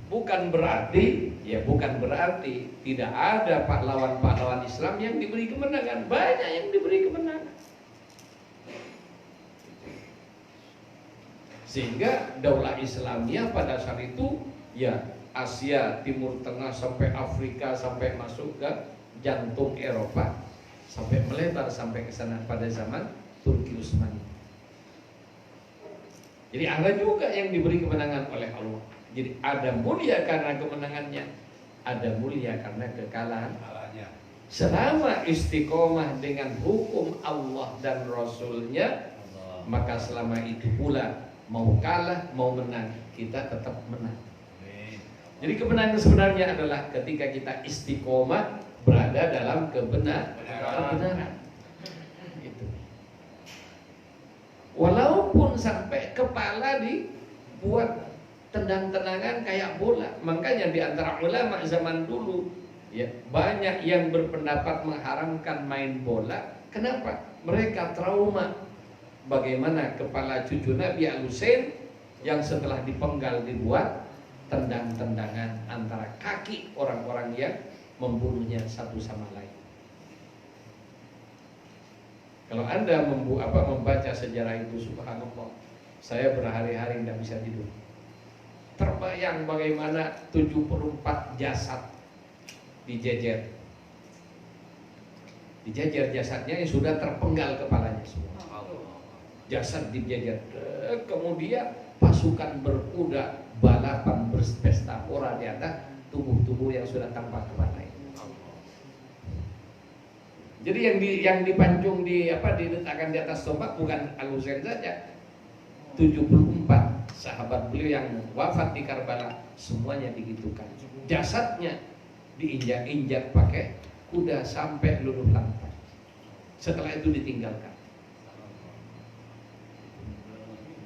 Bukan berarti tidak ada pahlawan-pahlawan Islam yang diberi kemenangan. Banyak yang diberi kemenangan. Sehingga daulah Islamiyah pada saat itu, ya, Asia, Timur Tengah sampai Afrika, sampai masuk ke jantung Eropa, sampai melebar sampai ke sana pada zaman Turki Utsmani. Jadi ada juga yang diberi kemenangan oleh Allah. Jadi ada mulia karena kemenangannya, ada mulia karena kekalahan. Selama istiqomah dengan hukum Allah dan Rasulnya, Maka selama itu pula mau kalah mau menang kita tetap menang. Jadi kemenangan sebenarnya adalah ketika kita istiqomah berada dalam kebenaran. Itu. Walaupun sampai kepala dibuat tendang-tendangan kayak bola. Makanya di antara ulama zaman dulu ya banyak yang berpendapat mengharamkan main bola. Kenapa? Mereka trauma bagaimana kepala cucu Nabi Al-Husain yang setelah dipenggal dibuat tendang-tendangan antara kaki orang-orang yang membunuhnya satu sama lain. Kalau Anda membaca sejarah itu, subhanallah, saya berhari-hari tidak bisa tidur. Terbayang bagaimana 74 jasad dijejer. Dijejer jasadnya yang sudah terpenggal kepalanya semua. Jasad dijejer. Kemudian pasukan berkuda balapan berpesta pora di atas tubuh-tubuh yang sudah tanpa kepala itu. Jadi yang dipancung diletakkan di atas tombak bukan Al-Husain saja. 74 sahabat beliau yang wafat di Karbala semuanya digitukan. Jasadnya diinjak-injak pakai kuda sampai luluh lantai. Setelah itu ditinggalkan.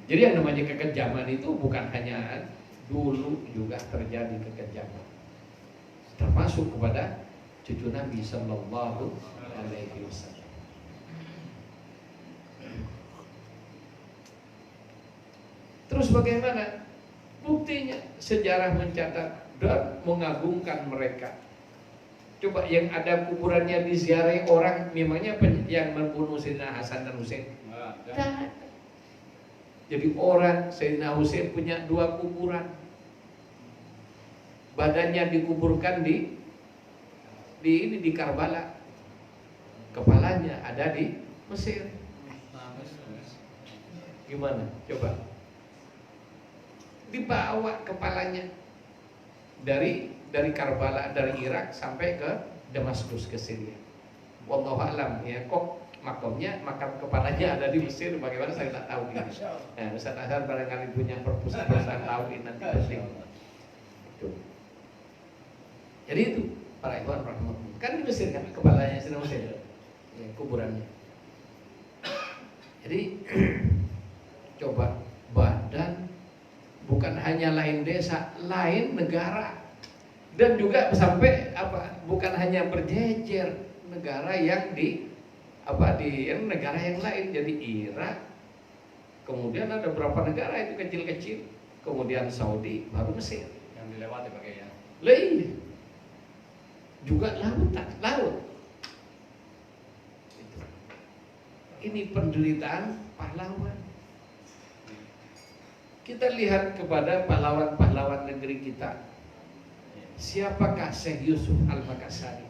Jadi yang namanya kekejaman itu bukan hanya dulu, juga terjadi kekejaman. Termasuk kepada cucu Nabi Sallallahu Alaihi Wasallam. Terus bagaimana? Buktinya sejarah mencatat dan mengagungkan mereka. Coba yang ada kuburannya diziarahi orang, memangnya yang membunuh Sayyidina Hasan dan Husain? Jadi orang Sayyidina Husain punya 2 kuburan. Badannya dikuburkan di Karbala. Kepalanya ada di Mesir. Gimana? Coba. Dibawa kepalanya dari Karbala, dari Irak sampai ke Damaskus, ke Syria. Wallahu a'lam ya, kok makam kepalanya ada di Mesir, bagaimana saya tak tahu ini. Nah, Ustaz Hasan barangkali punya perpustakaan tahu ini nanti penting. Jadi itu para ikhwan rahmatullah. Kan di Mesir kan kepalanya sedang Mesir. Ya, kuburannya. Jadi coba badan bukan hanya lain desa, lain negara. Dan juga sampai bukan hanya berjejer negara yang negara yang lain. Jadi Irak, kemudian ada beberapa negara itu kecil-kecil, kemudian Saudi, baru Mesir yang dilewati pakainya. Lain juga laut. Ini penderitaan pahlawan. Kita lihat kepada pahlawan-pahlawan negeri kita. Siapakah Syekh Yusuf Al-Makassari?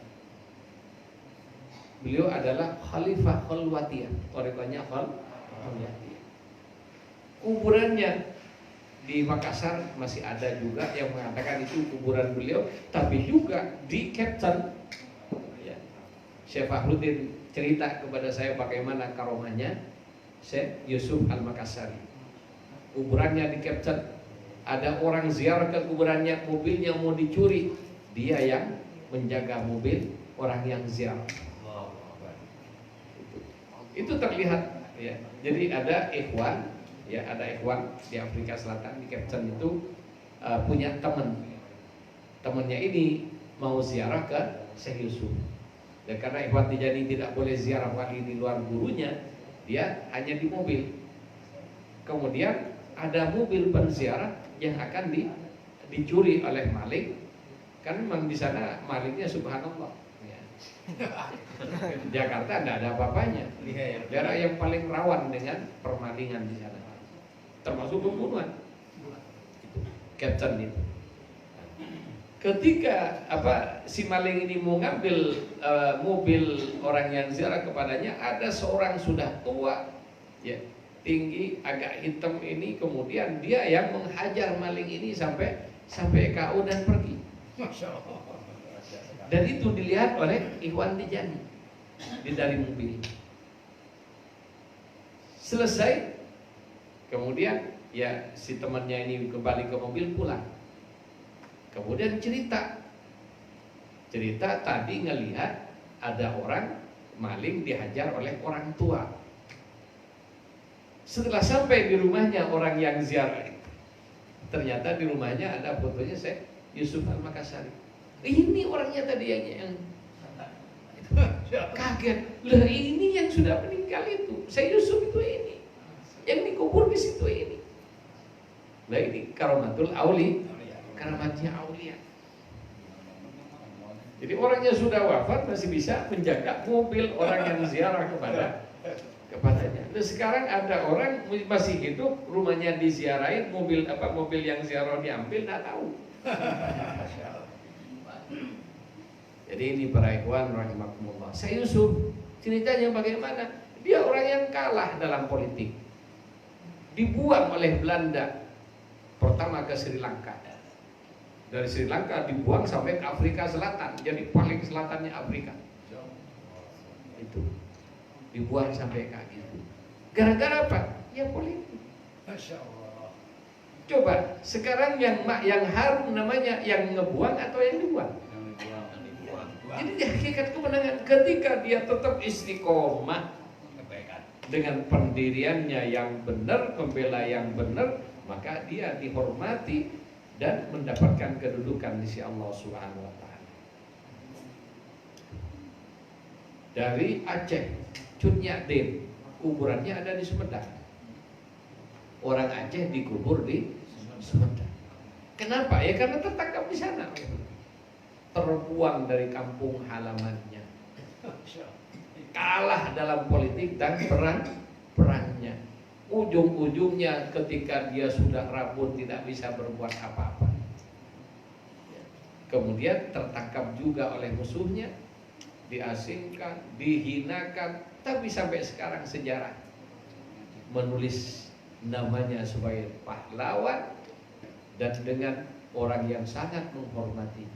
Beliau adalah Khalifah Khalwatiyah, Thariqahnya Khalwatiyah. Kuburannya di Makassar masih ada juga yang mengatakan itu kuburan beliau, tapi juga di Captain ya. Syekh Fahruddin cerita kepada saya bagaimana karomahnya Syekh Yusuf Al-Makassari. Kuburannya di Captain, ada orang ziarah ke kuburannya, mobilnya mau dicuri, dia yang menjaga mobil orang yang ziarah. Itu terlihat ya. Jadi ada ikhwan di Afrika Selatan, di Captain itu punya temannya ini mau ziarah ke Syekh Yusuf. Dan karena ikhwan Tijani tidak boleh ziarah wali di luar gurunya, dia hanya di mobil. Kemudian ada mobil penziarah yang akan dicuri oleh maling. Kan memang di sana malingnya subhanallah. Ya. Jakarta tidak ada apa-apanya. Daerah yang paling rawan dengan permalingan di sana, termasuk pembunuhan. Captain itu. Ketika si maling ini mau ngambil mobil orang yang ziarah kepadanya, ada seorang sudah tua, ya, tinggi, agak hitam ini, kemudian dia yang menghajar maling ini sampai KO dan pergi. Dan itu dilihat oleh Ikhwan Tijani dari mobil. Selesai, Kemudian ya si temannya ini kembali ke mobil pulang. Kemudian cerita tadi ngelihat ada orang maling dihajar oleh orang tua. Setelah sampai di rumahnya orang yang ziarah, ternyata di rumahnya ada fotonya Syekh Yusuf Al-Makassari. Ini orangnya tadi yang kaget. Lah ini yang sudah meninggal itu, Syekh Yusuf itu ini, yang dikubur di situ ini. Nah ini karamatul auli, karamatnya aulia. Jadi orangnya sudah wafat masih bisa menjaga mobil orang yang ziarah kepadanya. Nah, sekarang ada orang masih hidup, rumahnya diziarahin, mobil yang ziarah diambil, nggak tahu. Jadi ini para ikhwan rahimakumullah. Syekh Yusuf ceritanya bagaimana? Dia orang yang kalah dalam politik, dibuang oleh Belanda pertama ke Sri Lanka. Dari Sri Lanka dibuang sampai ke Afrika Selatan, jadi paling selatannya Afrika. Itu dibuang sampai ke gitu. Gara-gara apa? Ya politik. Masya Allah. Coba sekarang yang harum namanya yang ngebuang atau yang dibuang? Jadi di hakikat kemenangan ketika dia tetap istiqomah dengan pendiriannya yang benar, membela yang benar, maka dia dihormati dan mendapatkan kedudukan di sisi Allah Subhanahu wa taala. Dari Aceh, Cut Nyak kuburannya ada di Sumedang. Orang Aceh dikubur di Sumedang. Kenapa? Ya karena tertangkap di sana. Terbuang dari kampung halamannya. Kalah dalam politik dan perangnya. Ujung-ujungnya ketika dia sudah rabun tidak bisa berbuat apa-apa. Kemudian tertangkap juga oleh musuhnya, diasingkan, dihinakan, tapi sampai sekarang sejarah menulis namanya sebagai pahlawan dan dengan orang yang sangat menghormati.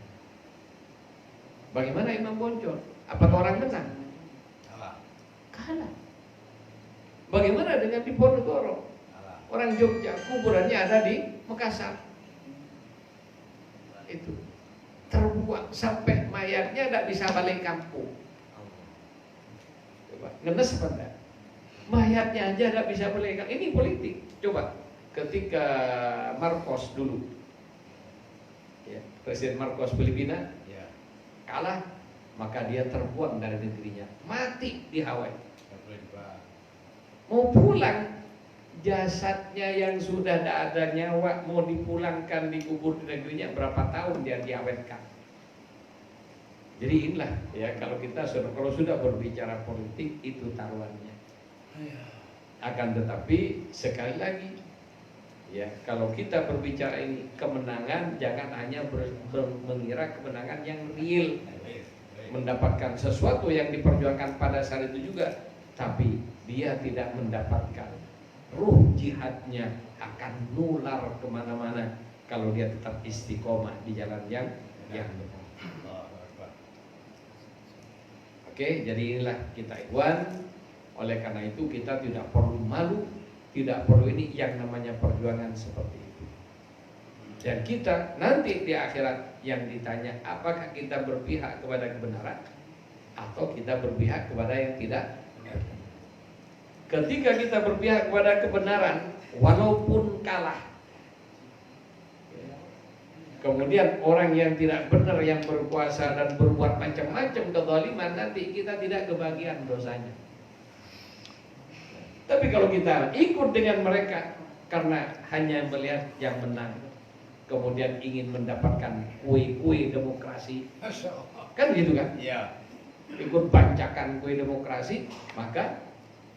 Bagaimana Imam Bonjol? Apakah orang menang? Kalah. Bagaimana dengan di Ponorogo? Orang Jogja, kuburannya ada di Makassar. Itu terbuang sampai mayatnya tidak bisa balik kampung. Coba, ngenes apa enggak? Mayatnya aja tidak bisa balik kampung. Ini politik. Coba, ketika Marcos dulu, ya, Presiden Marcos Filipina kalah, maka dia terbuang dari negerinya, mati di Hawaii. Mau pulang, jasadnya yang sudah tidak ada nyawa mau dipulangkan, dikubur di negerinya, berapa tahun dia diawetkan. Jadi inilah ya, kalau sudah berbicara politik itu taruhannya. Akan tetapi sekali lagi ya, kalau kita berbicara ini kemenangan, jangan hanya mengira kemenangan yang real, mendapatkan sesuatu yang diperjuangkan pada saat itu juga, tapi dia tidak mendapatkan ruh jihadnya, akan nular kemana-mana kalau dia tetap istiqomah di jalan yang benar. Oke, jadi inilah kita ikhwan. Oleh karena itu kita tidak perlu malu, tidak perlu ini yang namanya perjuangan seperti itu. Dan kita nanti di akhirat yang ditanya, apakah kita berpihak kepada kebenaran atau kita berpihak kepada yang tidak. Ketika kita berpihak kepada kebenaran, walaupun kalah, kemudian orang yang tidak benar yang berkuasa dan berbuat macam-macam kezaliman, nanti kita tidak kebagian dosanya. Tapi kalau kita ikut dengan mereka karena hanya melihat yang menang, kemudian ingin mendapatkan kue-kue demokrasi, kan gitu kan? Iya. Ikut bancakan kue demokrasi, maka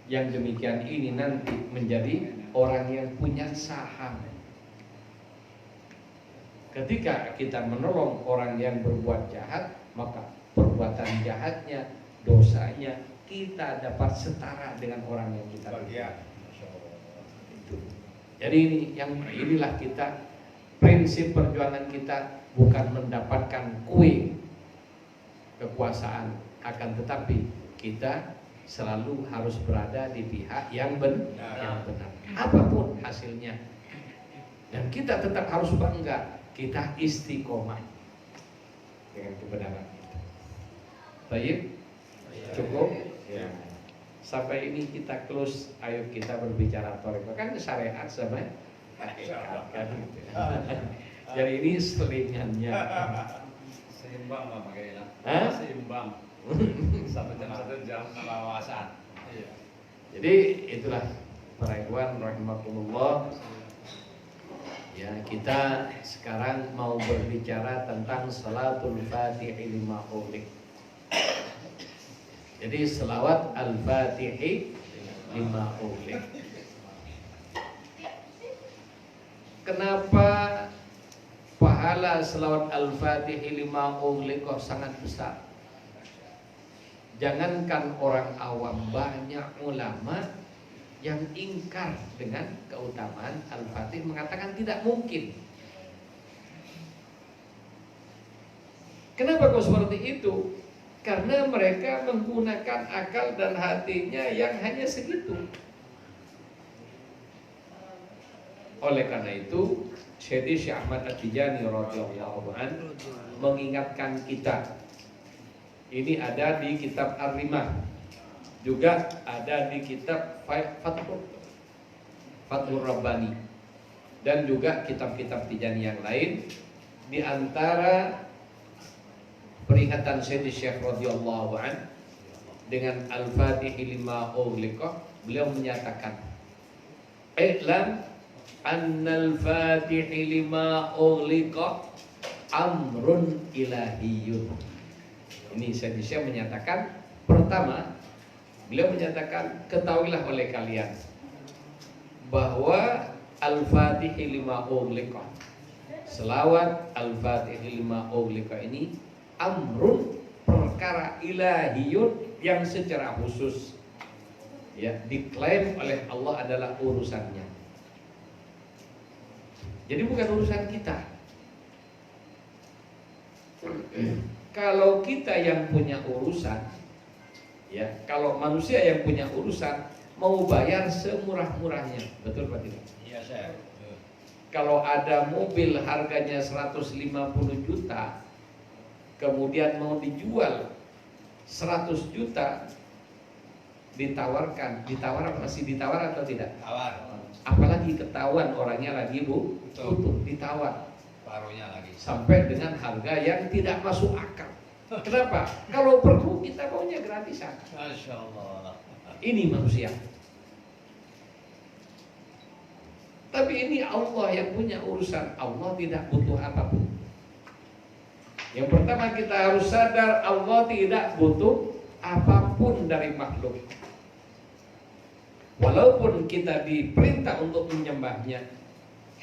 yang demikian ini nanti menjadi orang yang punya saham. Ketika kita menolong orang yang berbuat jahat, maka perbuatan jahatnya, dosanya kita dapat setara dengan orang yang kita Bahagia. itu. Jadi inilah kita, prinsip perjuangan kita bukan mendapatkan kue kekuasaan, akan tetapi kita selalu harus berada di pihak yang benar, apapun hasilnya. Dan kita tetap harus bangga, kita istiqomah dengan kebenaran kita. Baik, cukup. Ya. Sampai ini kita close. Ayo kita berbicara thariqah. Kan syariat sama hakikat kan gitu. Jadi ini selingannya. Seimbang Pak kayaknya. Seimbang. Sampai jam 1 jam pengawasan. Iya. Jadi itulah para ikhwan rahimakumullah. Ya, kita sekarang mau berbicara tentang salatul Fatihi lima ughliq. Jadi selawat al-Fatihi lima ughliq. Kenapa pahala selawat al-Fatihi lima ughliq kok sangat besar? Jangankan orang awam, banyak ulama yang ingkar dengan keutamaan Al-Fatih, mengatakan tidak mungkin. Kenapa kok seperti itu? Karena mereka menggunakan akal dan hatinya yang hanya segitu. Oleh karena itu, Syekh Ahmad At-Tijani radhiyallahu anhu mengingatkan kita. Ini ada di kitab Ar-Rimah, juga ada di kitab Fathur Rabbani, dan juga kitab-kitab Tijani yang lain. Di antara peringatan Syekh radhiyallahu an dengan Al-Fatihi lima ughliqa, beliau menyatakan, "I'lam annal Fatihi lima ughliqa amrun ilahiyyun." Ini Syekh menyatakan, pertama, beliau menyatakan, ketahuilah oleh kalian bahwa Al-Fatihi lima ughliqa, selawat Al-Fatihi lima ughliqa ini amrun, perkara ilahiyun yang secara khusus ya diklaim oleh Allah adalah urusannya. Jadi bukan urusan kita. Kalau kita yang punya urusan, ya, kalau manusia yang punya urusan mau bayar semurah-murahnya, betul Pak tidak? Iya, saya. Kalau ada mobil harganya 150 juta, kemudian mau dijual 100 juta, ditawar masih ditawar atau tidak? Tawar. Apalagi ketahuan orangnya lagi butuh, ditawar. Paruhnya lagi. Sampai dengan harga yang tidak masuk akal. Kenapa? Kalau perlu kita maunya gratisan. Masya Allah. Ini manusia. Tapi ini Allah yang punya urusan. Allah tidak butuh apapun. Yang pertama kita harus sadar, Allah tidak butuh apapun dari makhluk. Walaupun kita diperintah untuk menyembahnya,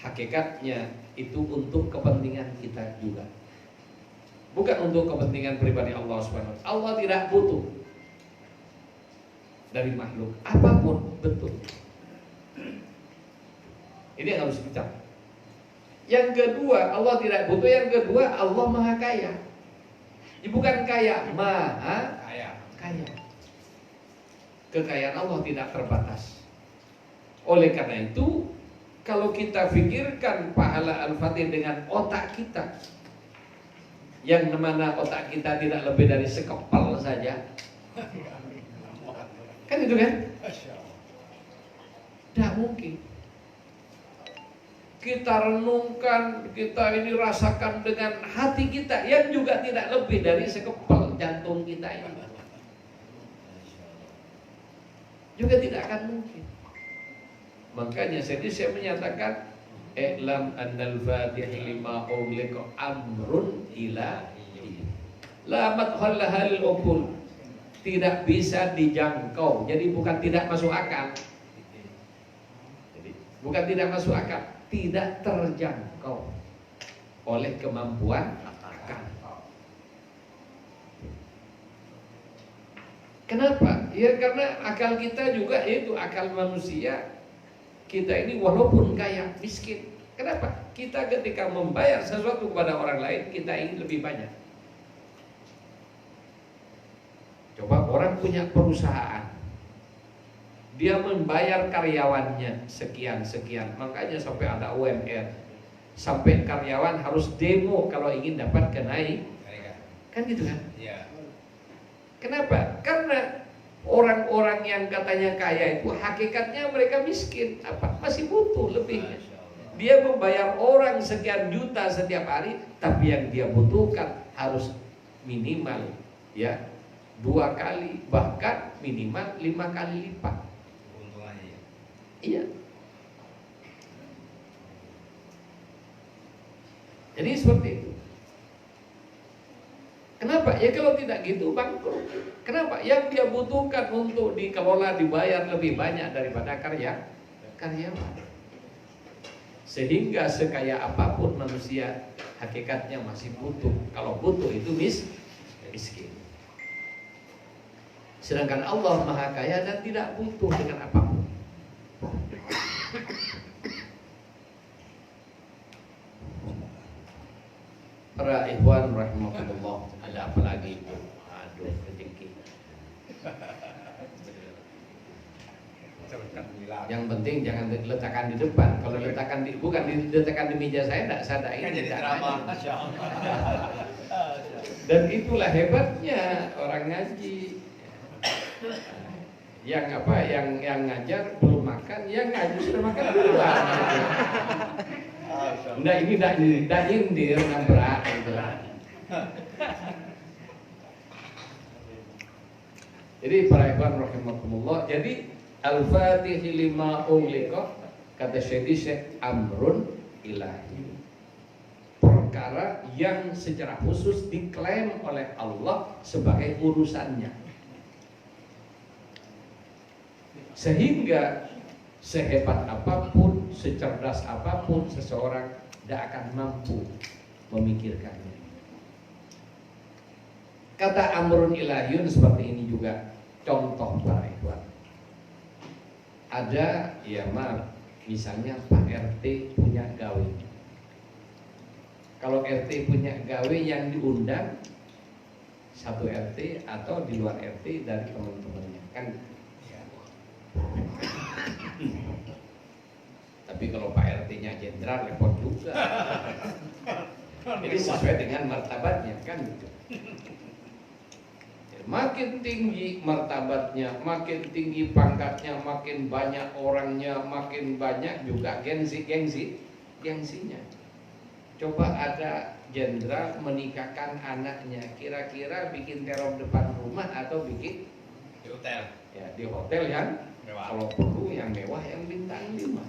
hakikatnya itu untuk kepentingan kita juga, bukan untuk kepentingan pribadi Allah Subhanahu wa taala. Allah tidak butuh dari makhluk apapun, betul. Ini yang harus kita. Yang kedua, Allah tidak butuh. Yang kedua, Allah maha kaya. Bukan kaya, maha kaya. Kekayaan Allah tidak terbatas. Oleh karena itu, kalau kita pikirkan pahala Al-Fatih dengan otak kita, yang mana otak kita tidak lebih dari sekepal saja, kan itu kan? Tidak mungkin. Kita renungkan, kita ini rasakan dengan hati kita yang juga tidak lebih dari sekepal jantung kita ini, juga tidak akan mungkin. Makanya saya menyatakan, "I'lam annal Fatihi lima ughliqa amrun ilahi la madkhal lahal uqul." Tidak bisa dijangkau. Jadi bukan tidak masuk akal. Jadi bukan tidak masuk akal, tidak terjangkau oleh kemampuan akal. Kenapa? Ya karena akal kita juga, yaitu akal manusia. Kita ini walaupun kaya, miskin. Kenapa? Kita ketika membayar sesuatu kepada orang lain, kita ingin lebih banyak. Coba orang punya perusahaan, dia membayar karyawannya sekian-sekian, makanya sampai ada UMR, sampai karyawan harus demo kalau ingin dapat kenaikan, kan gitu kan? Iya. Kenapa? Karena orang-orang yang katanya kaya itu hakikatnya mereka miskin, masih butuh lebihnya. Dia membayar orang sekian juta setiap hari, tapi yang dia butuhkan harus minimal ya 2 kali, bahkan minimal 5 kali lipat. Keuntungannya ya. Iya. Jadi seperti itu. Kenapa? Ya kalau tidak gitu bangkrut. Kenapa? Yang dia butuhkan untuk dikelola dibayar lebih banyak daripada karyawan. Sehingga sekaya apapun manusia hakikatnya masih butuh. Kalau butuh itu miskin. Sedangkan Allah Maha Kaya dan tidak butuh dengan apapun. Para ikhwan rahimakumullah, ada apa lagi itu? Aduh, rezeki. Yang penting jangan diletakkan di depan. Kalau letakkan diletakkan di meja saya, tidak sadar Kan ini. jadi drama. Masya Allah. Dan itulah hebatnya orang ngaji. Yang ngajar belum makan, yang ngaji sudah makan duluan. Nah ini tidak nyindir, nabrak gitu. Jadi para ikhwan rahimakumullah, jadi Al-Fatihi lima ughliqa, kata Syekh amrun ilahi, perkara yang secara khusus diklaim oleh Allah sebagai urusannya, sehingga sehebat apapun, secerdas apapun seseorang tidak akan mampu memikirkannya. Kata amrun ilahiyun seperti ini juga contoh para ikhwan. Ada misalnya Pak RT punya gawe. Kalau RT punya gawe yang diundang satu RT atau di luar RT dari teman-temannya kan. Tapi kalau Pak RT-nya jenderal repot juga. Jadi sesuai dengan martabatnya kan gitu. Makin tinggi martabatnya, makin tinggi pangkatnya, makin banyak orangnya, makin banyak juga gengsinya. Coba ada jenderal menikahkan anaknya, kira-kira bikin teror depan rumah atau bikin Di hotel. ya di hotel yang Mewah. kalau perlu yang mewah yang bintang 5.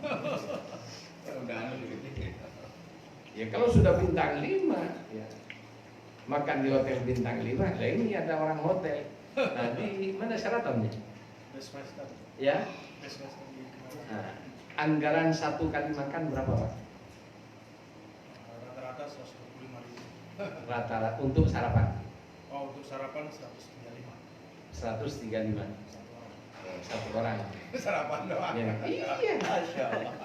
Ya kalau sudah bintang 5 ya makan di hotel bintang 5, nah ini ada orang hotel. Nah di mana syaratannya? Ya. Nah, anggaran 1 kali makan berapa Pak? Rata-rata 125.000. Rata-rata untuk sarapan? Oh, untuk sarapan 135. 135. Satu orang. Sarapan doang. Ya. Iya. Masya Allah.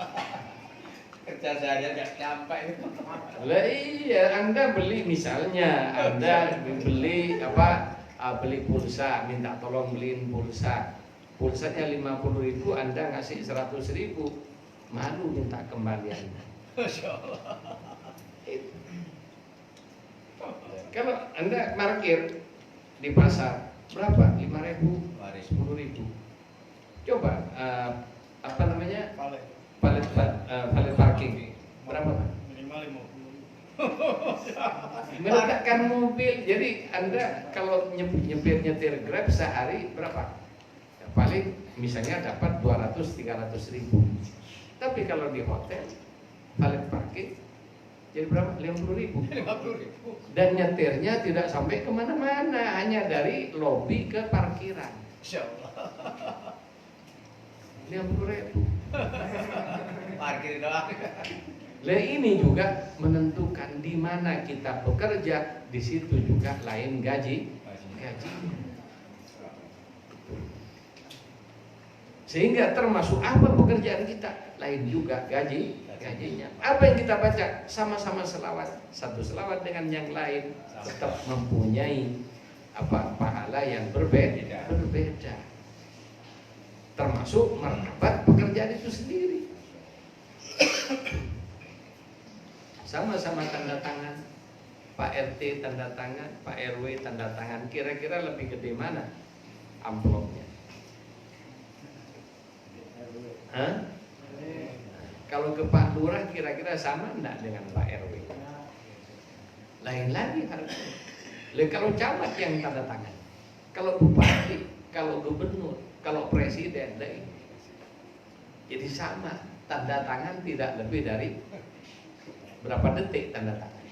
Kerja seharian nggak sampai. Lah iya, Anda beli misalnya, Anda beli beli pulsa, minta tolong beliin pulsa. Pulsanya 50.000, Anda ngasih 100.000. Malu minta kembalian. Masya Allah. Kalau Anda parkir di pasar berapa? 5.000, 10.000. Coba valet parking berapa Pak? Minimal 50. Meletakkan mobil. Jadi Anda kalau nyetir Grab sehari berapa? Ya, paling misalnya dapat 200-300.000. Tapi kalau di hotel valet parking jadi berapa? 50.000. 50.000. Dan nyetirnya tidak sampai kemana-mana, hanya dari lobi ke parkiran. Masya Allah. 50.000. Parkir doang. Lah ini juga menentukan di mana kita bekerja, di situ juga lain gaji. Sehingga termasuk apa pekerjaan kita, lain juga gajinya. Apa yang kita baca sama-sama selawat, satu selawat dengan yang lain tetap mempunyai pahala yang berbeda. termasuk martabat pekerjaan itu sendiri. Sama-sama tanda tangan, Pak RT tanda tangan, Pak RW tanda tangan, kira-kira lebih gede mana amplopnya? Hah? Kalau ke Pak Lurah kira-kira sama enggak dengan Pak RW? Lain lagi harusnya. Kalau camat yang tanda tangan, kalau bupati, kalau gubernur, kalau presiden, lain. Jadi sama, tanda tangan tidak lebih dari berapa detik tanda tangan.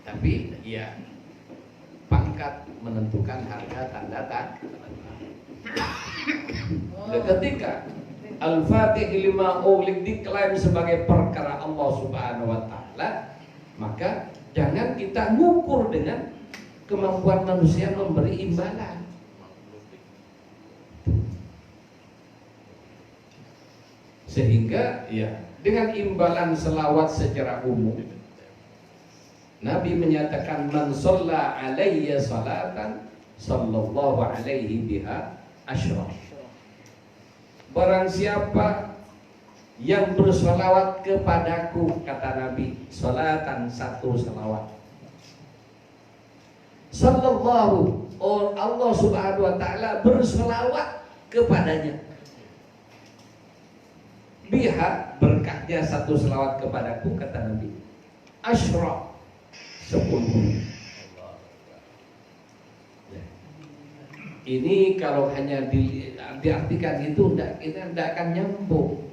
Tapi ya pangkat menentukan harga tanda tangan. Ketika Al-Fatih lima ughliq diklaim sebagai perkara Allah Subhanahu wa taala, maka jangan kita ngukur dengan kemampuan manusia memberi imbalan. Sehingga ya dengan imbalan selawat secara umum, Nabi menyatakan man shalla alayya salatan sallallahu alaihi biha asyra. Barang siapa yang bersolawat kepadaku, kata Nabi, salatan satu salawat, sallallahu, Allah Subhanahu wa taala bersolawat kepadanya, biha, berkahnya satu selawat kepadaku, kata Nabi, asyra, 10. Ini kalau hanya diartikan itu kita tidak akan nyambung.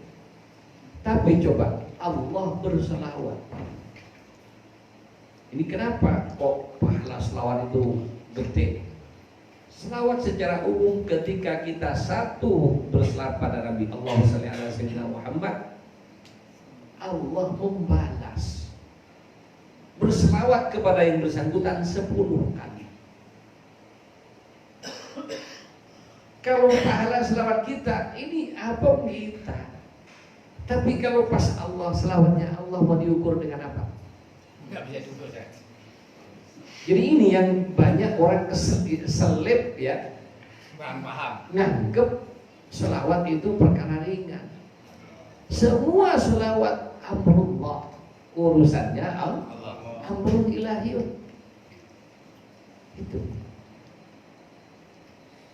Tapi coba Allah berselawat. Ini kenapa kok pahala selawat itu gede? Selawat secara umum ketika kita satu berselawat pada Nabi Allahumma shalli ala sayyidina Muhammad, Allah membalas berselawat kepada yang bersangkutan 10 kali. Kalau pahala selawat kita ini apa kita? Tapi kalau pas Allah selawatnya Allah mau diukur dengan apa? Nggak bisa diukur saya. Jadi ini yang banyak orang keselip ya, Kurang paham. nganggep selawat itu perkara ringan. Semua selawat amrullah, urusannya Allah. amrul ilahiyun. Itu.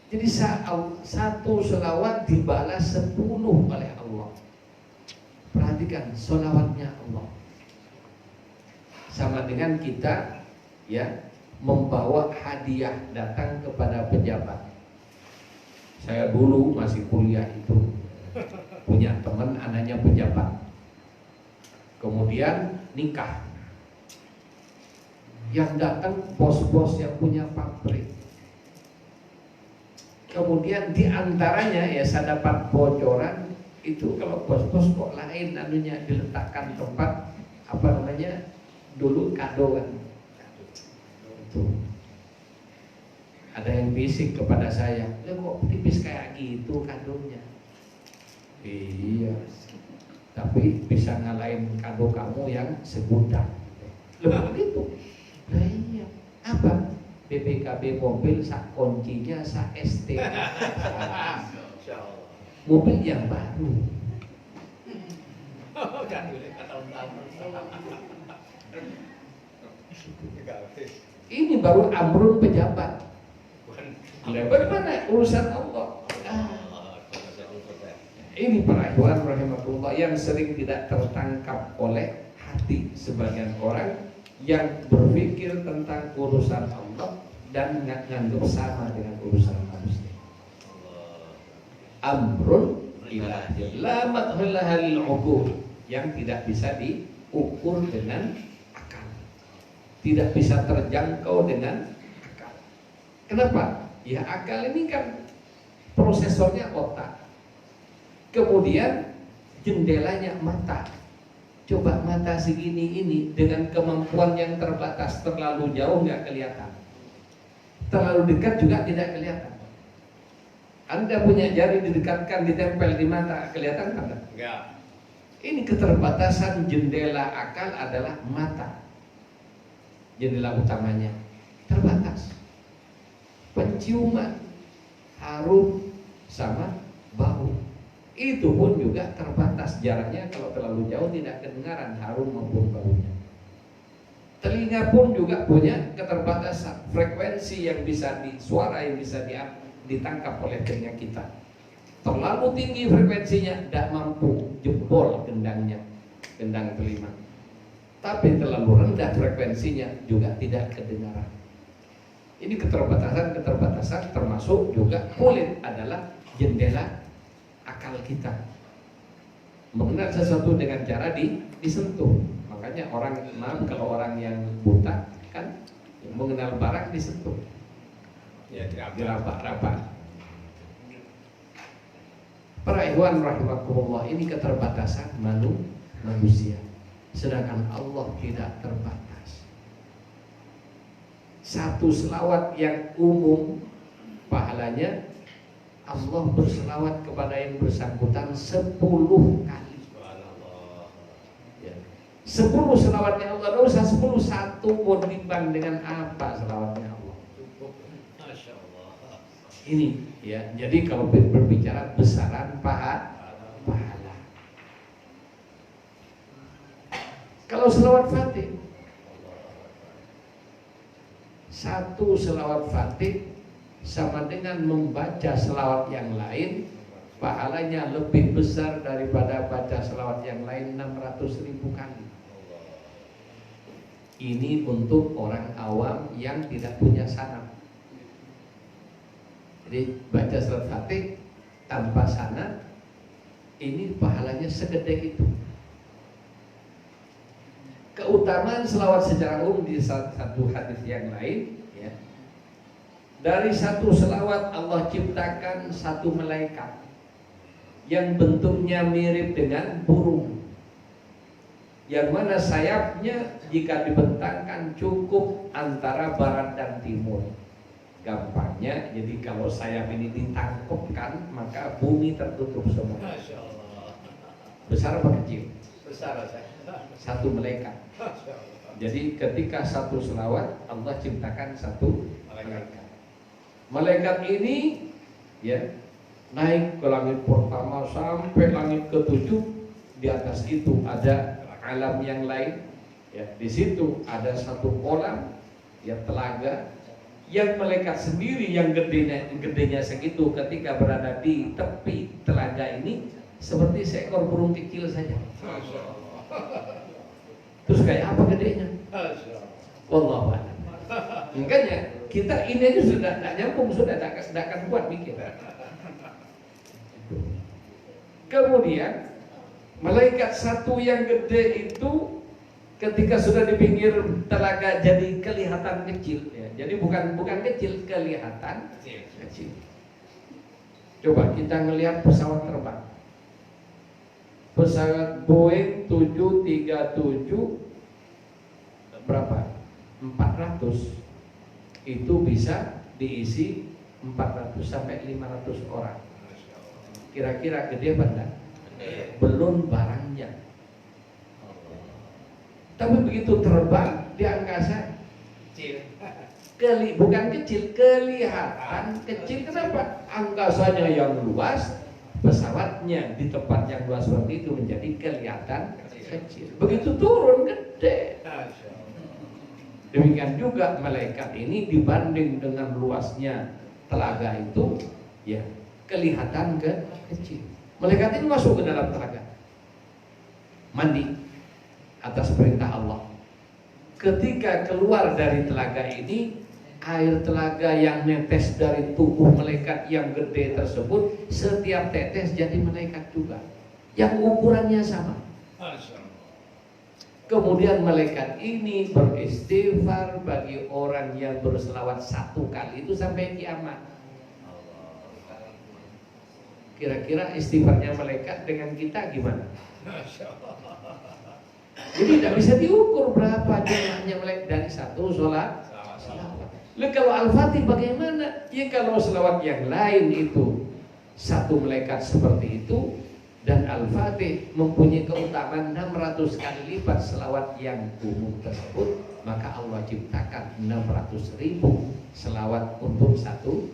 Jadi satu selawat dibalas 10 oleh Allah. Perhatikan selawatnya Allah. Sama dengan kita ya membawa hadiah datang kepada pejabat. Saya dulu masih kuliah itu punya teman anaknya pejabat. Kemudian nikah. Yang datang bos-bos yang punya pabrik. Kemudian diantaranya ya saya dapat bocoran itu kalau bos-bos kok lain anunya diletakkan tempat apa namanya dulu kado kan. Itu. Ada yang bisik kepada saya, kok tipis kayak gitu kadonya? Iya. Tapi bisa ngalahin kado kamu yang segudang. Loh begitu. Nah iya. Apa? BPKB mobil sak kuncinya sak ST. Mobil yang baru. Ini baru amrun pejabat. Bagaimana urusan Allah? Ini para ikhwan rahimahullah yang sering tidak tertangkap oleh hati sebagian orang yang berpikir tentang urusan Allah dan nganggap sama dengan urusan manusia. Amrun ilahi la madkhala lil uqul, yang tidak bisa diukur dengan akal, tidak bisa terjangkau dengan akal. Kenapa? Ya akal ini kan prosesornya otak, kemudian jendelanya mata. Coba mata segini ini dengan kemampuan yang terbatas, terlalu jauh nggak kelihatan, terlalu dekat juga tidak kelihatan. Anda punya jari didekatkan, ditempel di mata, kelihatan kan? Enggak. Ini keterbatasan jendela akal adalah mata. Jendela utamanya terbatas. Penciuman harum sama bau. Itu pun juga terbatas jaraknya, kalau terlalu jauh tidak kedengaran harum maupun baunya. Telinga pun juga punya keterbatasan frekuensi yang bisa suara yang bisa ditangkap oleh telinga kita. Terlalu tinggi frekuensinya, tidak mampu, jebol gendangnya, gendang telinga. Tapi terlalu rendah frekuensinya juga tidak kedengaran. Ini keterbatasan termasuk juga kulit adalah jendela akal kita. Mengenal sesuatu dengan cara disentuh. Makanya kalau orang yang buta kan mengenal barang disentuh. Ya, diraba-raba. Para ikhwan rahimakumullah, ini keterbatasan manusia. Sedangkan Allah tidak terbatas. Satu selawat yang umum pahalanya Allah berselawat kepada yang bersangkutan 10 kali. Ya. 10 selawatnya Allah dosa 10, satu pun timbang dengan apa selawatnya Allah. Masya Allah. Ini ya, jadi kalau berbicara besaran pahala. Kalau selawat Fatih, satu selawat Fatih sama dengan membaca selawat yang lain, pahalanya lebih besar daripada baca selawat yang lain 600.000 kali. Ini untuk orang awam yang tidak punya sanad. Jadi baca selawat Fatih tanpa sanad, ini pahalanya segede itu. Keutamaan selawat secara umum di satu hadis yang lain, ya. Dari satu selawat Allah ciptakan satu malaikat yang bentuknya mirip dengan burung, yang mana sayapnya jika dibentangkan cukup antara barat dan timur. Gampangnya, jadi kalau sayap ini ditangkupkan maka bumi tertutup semua. Masya Allah. Besar apa kecil? Besar saya. Satu malaikat. Jadi ketika satu selawat Allah ciptakan satu malaikat. Malaikat ini ya naik ke langit pertama sampai langit ke-7. Di atas itu ada alam yang lain. Ya, di situ ada satu kolam, ya telaga, yang malaikat sendiri yang gedenya segitu ketika berada di tepi telaga ini seperti seekor burung kecil saja. Terus kayak apa gedenya? Wallahu a'lam. Makanya kita ini aja sudah tidak nyambung, sudah tidak akan kuat mikir. Kemudian malaikat satu yang gede itu ketika sudah di pinggir telaga jadi kelihatan kecil, ya. Jadi bukan kecil, kelihatan kecil. Coba kita ngelihat pesawat terbang. Pesawat Boeing 737 berapa? 400 itu bisa diisi 400 sampai 500 orang. Kira-kira gede apa enggak? Belum barangnya. Tapi begitu terbang di angkasa, bukan kecil, kelihatan kecil. Kenapa? Angkasanya yang luas, pesawatnya di tempat yang luas seperti itu menjadi kelihatan kecil. Begitu turun gede. Demikian juga malaikat ini dibanding dengan luasnya telaga itu, ya kelihatan kecil. Malaikat ini masuk ke dalam telaga, mandi atas perintah Allah. Ketika keluar dari telaga ini, air telaga yang netes dari tubuh malaikat yang gede tersebut, setiap tetes jadi malaikat juga, yang ukurannya sama. Kemudian malaikat ini beristighfar bagi orang yang berselawat 1 kali itu sampai kiamat. Kira-kira istighfarnya malaikat dengan kita gimana? Jadi tidak bisa diukur berapa jumlahnya malaikat dari satu selawat. Lalu kalau Al-Fatih bagaimana? Ya kalau selawat yang lain itu satu malaikat seperti itu, dan Al-Fatih mempunyai keutamaan 600 kali lipat selawat yang umum tersebut, maka Allah ciptakan 600.000 selawat untuk satu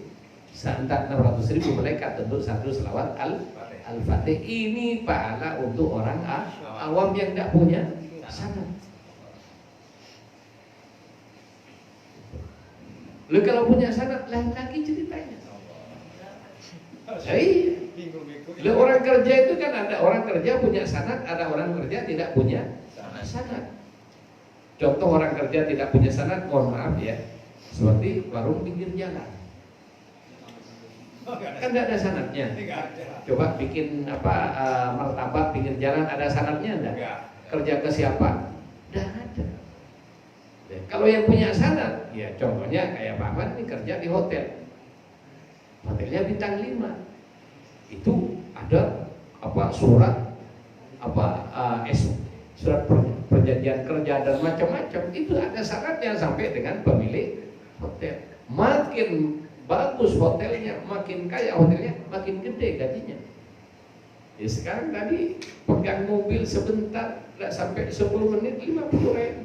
seantar 600.000 malaikat untuk satu selawat Al-Fatih. Ini pahala untuk orang awam yang tidak punya sanad. Lu kalau punya sanad lain lagi ceritanya. Lu orang kerja itu kan ada orang kerja punya sanad, ada orang kerja tidak punya sanad. Contoh orang kerja tidak punya sanad, mohon maaf ya, seperti warung pinggir jalan. Kan tidak ada sanadnya. Coba bikin martabak pinggir jalan, ada sanadnya enggak? Kerja ke siapa? Tidak ada. Kalau yang punya sanad, ya contohnya kayak Pak Ahmad ini kerja di hotel. Hotelnya bintang 5. Itu ada surat surat perjanjian kerja dan macam-macam. Itu ada sanadnya sampai dengan pemilik hotel. Makin bagus hotelnya, makin kaya hotelnya, makin gede gajinya. Ya sekarang tadi pegang mobil sebentar, tidak sampai 10 menit 50.000.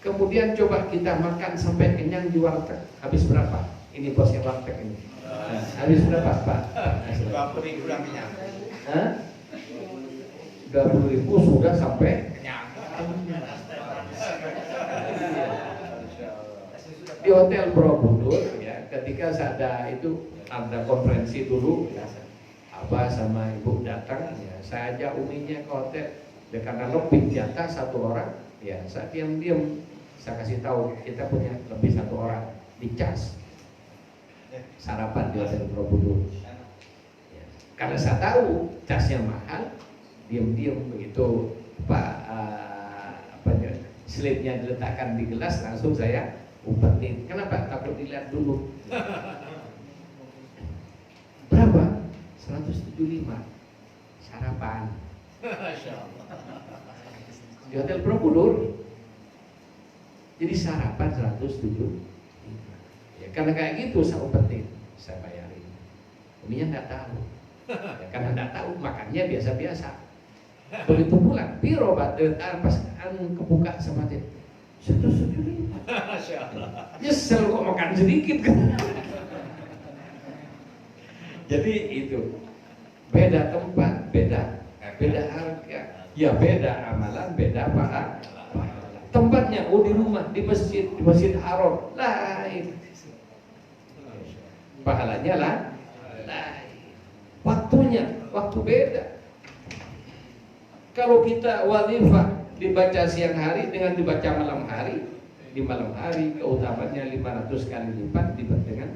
Kemudian coba kita makan sampai kenyang di warteg, habis berapa? Ini bosnya warteg ini. Habis berapa Pak? 20.000 udah kenyang. 20.000 sudah sampai Kenyang. Di hotel Borobudur ya, ketika ada konferensi dulu ya, Abah sama Ibu datang ya, saya ajak uminya ke hotel ya, karena lebih jatah satu orang ya, saya diam-diam saya kasih tahu kita punya lebih satu orang dicas sarapan di hotel Borobudur ya, karena saya tahu casnya mahal, diam-diam begitu slipnya diletakkan di gelas langsung saya umpetin. Kenapa? Takut dilihat dulu. Berapa? 175 sarapan di hotel Borobudur. Jadi sarapan 175 ya, karena kayak gitu saya umpetin, saya bayarin. Uminya nggak tahu ya, karena nggak tahu makannya biasa-biasa. Begitu pulang piro pas kebuka sama dia 175. Nyesel kok makan sedikit kan. Jadi itu beda tempat, beda harga, ya beda amalan, beda pahala. Tempatnya di rumah, di masjid Haram lain, pahalanya lain, waktunya waktu beda. Kalau kita wazifah dibaca siang hari dengan dibaca malam hari, di malam hari keutamaannya 500 kali lipat dengan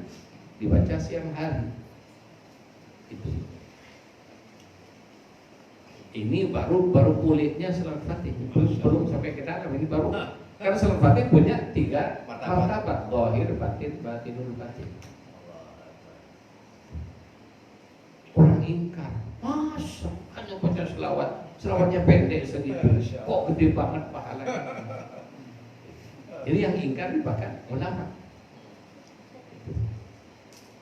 dibaca siang hari. Itu. Ini baru kulitnya Salat Fatih, belum sampai ke dalam. Ini baru karena Salat Fatih punya 3 martabat, zahir, batin, batinul batin. Orang ingkar, masa hanya baca selawatnya pendek segitu, kok gede banget pahalanya. Jadi yang ingkar bahkan ulama.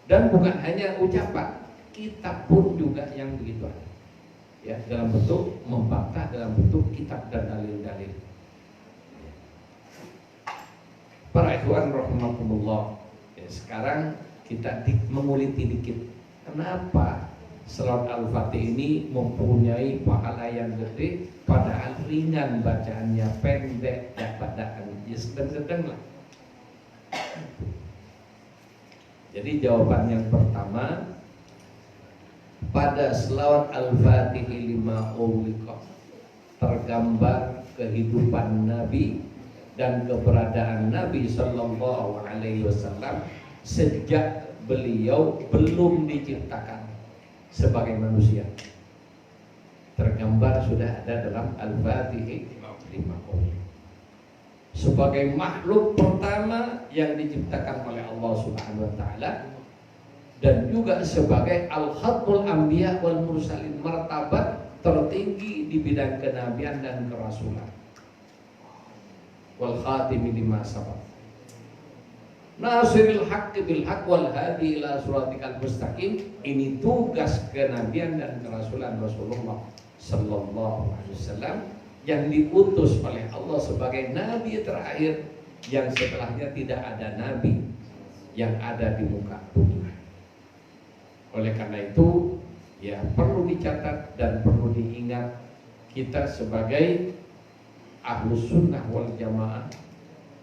Dan bukan hanya ucapan, kitab pun juga yang begitu ada. Ya, dalam bentuk membantah, dalam bentuk kitab dan dalil-dalil. Para ikhwan rahimakumullah. Ya, sekarang kita menguliti dikit. Kenapa Salat Al-Fatih ini mempunyai pahala yang gede, padahal ringan bacaannya, pendek, dapat ya sedang-sedang lah. Jadi jawaban yang pertama, pada selawat Al-Fatih lima ughliqa tergambar kehidupan Nabi dan keberadaan Nabi Sallallahu Alaihi Wasallam sejak beliau belum diciptakan sebagai manusia. Tergambar sudah ada dalam Al-Fatih lima ughliqa. Sebagai makhluk pertama yang diciptakan oleh Allah Subhanahu wa taala, dan juga sebagai al-khatmul anbiya wal mursalin, martabat tertinggi di bidang kenabian dan kerasulan, wal khatimi lima sabaq, nasiril haqqi bil haqq wal hadi ila siratikal mustaqim. Ini tugas kenabian dan kerasulan Rasulullah sallallahu alaihi wasallam yang diutus oleh Allah sebagai nabi terakhir yang setelahnya tidak ada nabi yang ada di muka bumi. Oleh karena itu, ya perlu dicatat dan perlu diingat, kita sebagai Ahlus Sunnah wal Jamaah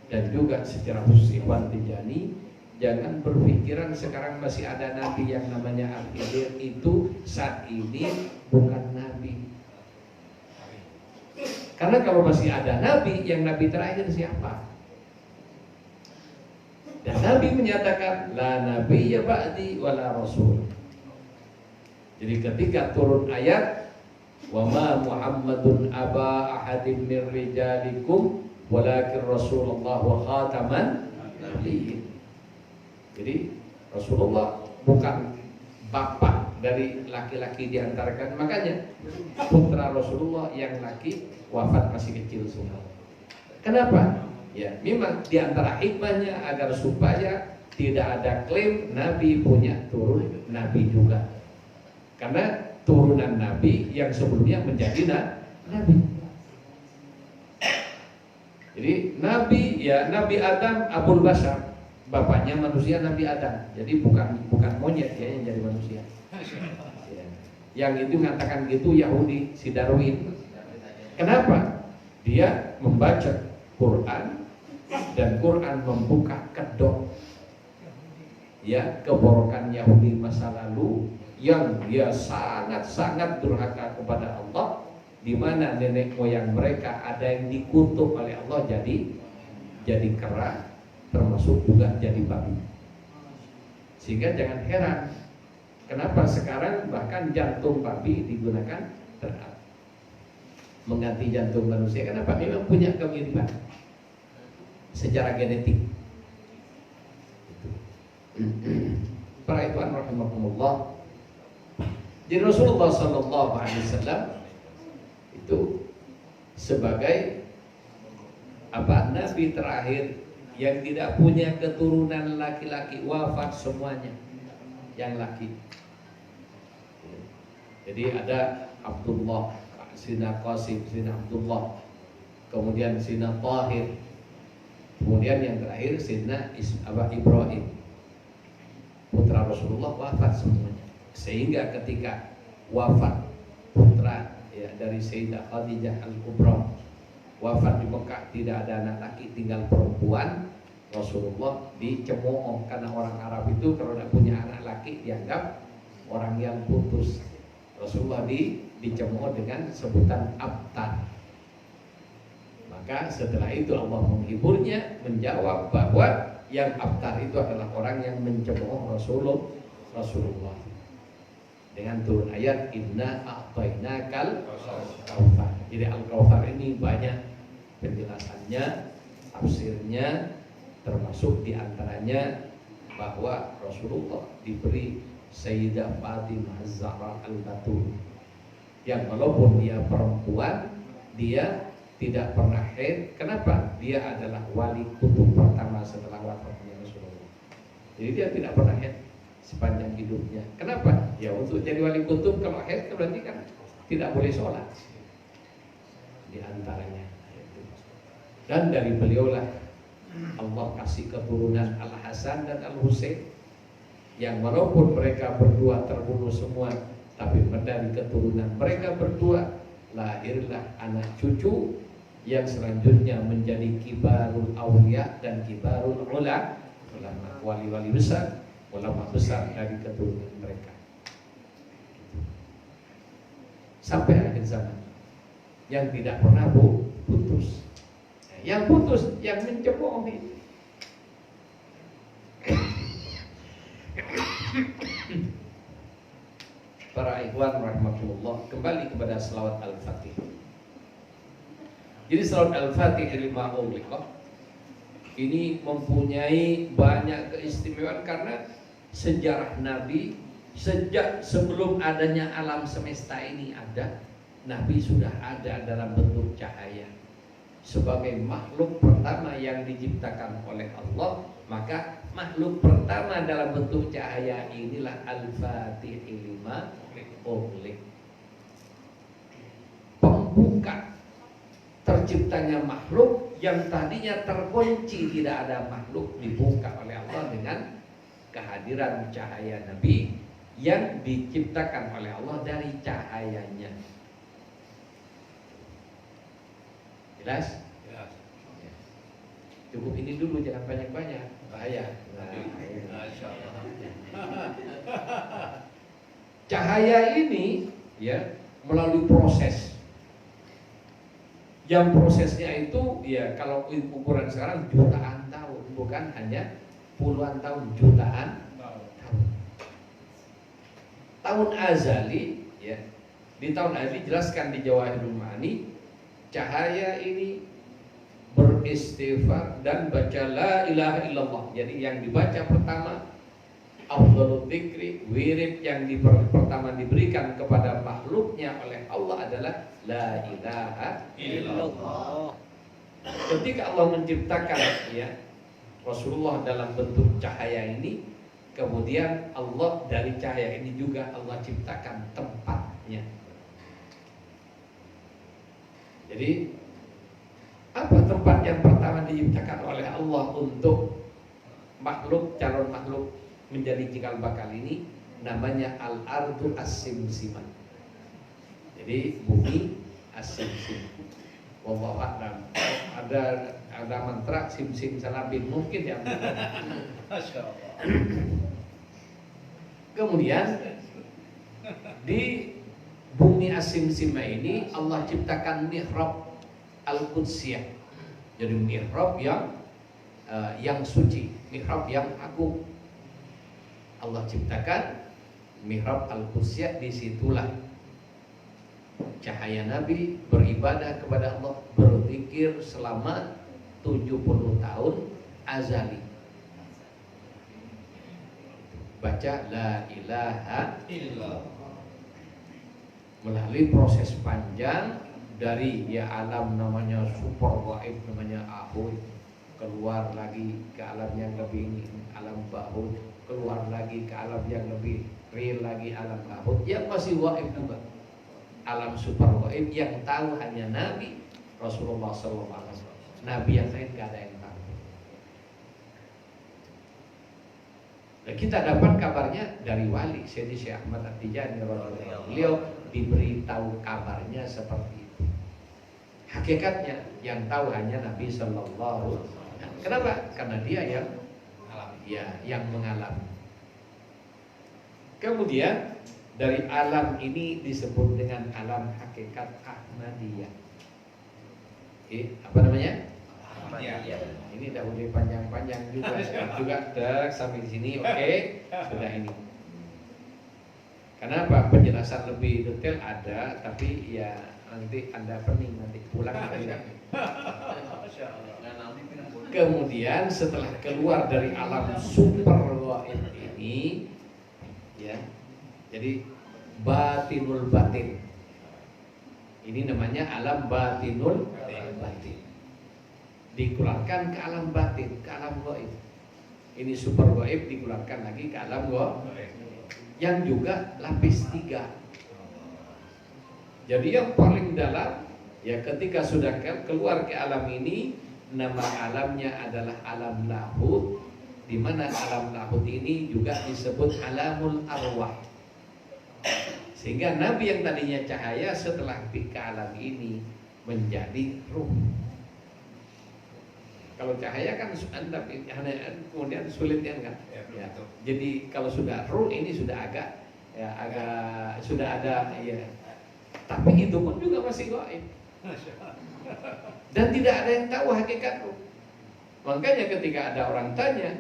dan juga secara khusus Ikhwan Tijani, jangan berpikiran sekarang masih ada nabi yang namanya Al-Khidir, itu saat ini bukan nabi. Karena kalau masih ada nabi, yang nabi terakhir siapa? Dan Nabi menyatakan la nabiyya ba'di wala rasul. Jadi ketika turun ayat wa ma Muhammadun aba ahadin min rijalikum walakin Rasulullah wa khataman nabiyyin. Jadi Rasulullah bukan bapak dari laki-laki di antara kalian. Makanya putra Rasulullah yang laki wafat masih kecil semua. Kenapa? Ya, memang di antara hikmahnya agar supaya tidak ada klaim Nabi punya turun Nabi juga. Karena turunan Nabi yang sebelumnya menjadi Nabi. Jadi Nabi, ya Nabi Adam Abul Bashar, bapaknya manusia Nabi Adam. Jadi bukan monyet ya yang jadi manusia. Ya. Yang itu mengatakan gitu Yahudi, si Darwin. Kenapa? Dia membaca Quran dan Quran membuka kedok ya keborokan Yahudi masa lalu yang dia sangat-sangat durhaka kepada Allah, di mana nenek moyang mereka ada yang dikutuk oleh Allah jadi kera, termasuk juga jadi babi. Sehingga jangan heran kenapa sekarang bahkan jantung babi digunakan mengganti jantung manusia. Kenapa? Memang punya kemiripan secara genetik. Para ikhwan rahimakumullah. Jadi Rasulullah sallallahu alaihi wasallam itu sebagai nabi terakhir yang tidak punya keturunan laki-laki, wafat semuanya yang laki. Jadi ada Abdullah, Sina Qasim, Sina Abdullah, kemudian Sina Tahir, kemudian yang terakhir Sina Ibrahim, putra Rasulullah wafat semuanya. Sehingga ketika wafat putra ya, dari Sayyidah Khadijah Al-Kubra, wafat di Mekah, tidak ada anak laki, tinggal perempuan, Rasulullah dicemooh. Karena orang Arab itu kalau tidak punya anak laki dianggap orang yang putus. Rasulullah dicemooh dengan sebutan abtar. Maka setelah itu Allah menghiburnya, menjawab bahwa yang abtar itu adalah orang yang mencemooh Rasulullah dengan turun ayat inna a'tainakal kautsar. Jadi al-kautsar ini banyak penjelasannya, tafsirnya, termasuk diantaranya bahwa Rasulullah diberi Sayyidah Fatimah Az-Zahra Al-Batul, yang walaupun dia perempuan, dia tidak pernah haid. Kenapa? Dia adalah wali kutub pertama setelah wafatnya Rasulullah. Jadi dia tidak pernah haid sepanjang hidupnya. Kenapa? Ya untuk jadi wali kutub kalau haid berarti kan tidak boleh sholat. Di antaranya. Dan dari beliaulah Allah kasih keturunan Al-Hasan dan Al-Husain, yang walaupun mereka berdua terbunuh semua, tapi dari keturunan mereka berdua lahirlah anak cucu yang selanjutnya menjadi kibarul aulia dan kibarul ulama, wali-wali besar, ulama besar dari keturunan mereka sampai akhir zaman, yang tidak pernah putus. Yang putus yang mencemoohi. Para ikhwan rahmatullah, kembali kepada selawat al-fatih. Jadi selawat al-fatih lima ughliqa ini mempunyai banyak keistimewaan karena sejarah Nabi sejak sebelum adanya alam semesta ini ada, Nabi sudah ada dalam bentuk cahaya sebagai makhluk pertama yang diciptakan oleh Allah. Maka makhluk pertama dalam bentuk cahaya inilah Al-Fatih lima ughliq, pembuka terciptanya makhluk yang tadinya terkunci, tidak ada makhluk, dibuka oleh Allah dengan kehadiran cahaya Nabi yang diciptakan oleh Allah dari cahayanya. Jelas? Jelas. Ya. Cukup ini dulu, jangan banyak-banyak, bahaya. Masya Allah. Cahaya ini ya melalui proses. Yang prosesnya itu ya kalau ukuran sekarang jutaan tahun, bukan hanya puluhan tahun, jutaan tahun. Tahun azali ya. Di tahun azali dijelaskan di Jawahirul Ma'ani, cahaya ini beristighfar dan baca la ilaha illallah. Jadi yang dibaca pertama afdhalul dzikri, wirid yang pertama diberikan kepada makhluknya oleh Allah adalah la ilaha illallah. Ketika Allah menciptakan ya Rasulullah dalam bentuk cahaya ini, kemudian Allah dari cahaya ini juga Allah ciptakan tempatnya. Jadi apa tempat yang pertama diciptakan oleh Allah untuk makhluk, calon makhluk menjadi cikal bakal ini? Namanya al-ardu as-simsimah. Jadi bumi as-simsim. Wallahu a'lam. Ada mantra sim-sim salabin mungkin ya. Masya Allah. Kemudian di bumi as-simsimah ini Allah ciptakan mihrab al-qudsiyah. Jadi mihrab yang suci, mihrab yang agung. Allah ciptakan mihrab al-qudsiyah, disitulah cahaya Nabi beribadah kepada Allah, berzikir selama 70 tahun azali. Baca la ilaha illallah. Melalui proses panjang dari ya alam namanya super gaib, namanya ahud, keluar lagi ke alam yang lebih ini, alam bahud, keluar lagi ke alam yang lebih real lagi, alam lahud yang masih gaib juga, alam super gaib yang tahu hanya Nabi Rasulullah SAW. Nabi yang lain gak ada yang tahu. Dan kita dapat kabarnya dari wali Sayyidi Syekh Ahmad At-Tijani radhiyallahu. Beliau diberitahu kabarnya seperti itu. Hakikatnya yang tahu hanya Nabi Sallallahu Alaihi Wasallam. Kenapa? Karena dia yang mengalami. Kemudian dari alam ini disebut dengan alam hakikat Ahmadiyah. Apa namanya? Ahmadiyah. Ini tidak boleh panjang-panjang juga. Juga sampai di sini, oke? Sudah ini. Kenapa? Penjelasan lebih detail ada, tapi ya nanti Anda pening nanti pulang lagi. Masya Allah. Kemudian setelah keluar dari alam super gaib ini, ya, jadi batinul batin. Ini namanya alam batinul batin. Dikeluarkan ke alam batin, ke alam gaib. Ini super gaib dikeluarkan lagi ke alam gaib, yang juga lapis 3. Jadi yang paling dalam, ya ketika sudah keluar ke alam ini, nama alamnya adalah alam lahud, di mana alam lahud ini juga disebut alamul arwah. Sehingga Nabi yang tadinya cahaya setelah ke alam ini menjadi ruh. Kalau cahaya kan kemudian sulit ya enggak? Ya. Jadi kalau sudah ruh ini sudah agak sudah ada ya. Tapi itu pun juga masih gaib. Dan tidak ada yang tahu hakikat ruh. Makanya ketika ada orang tanya,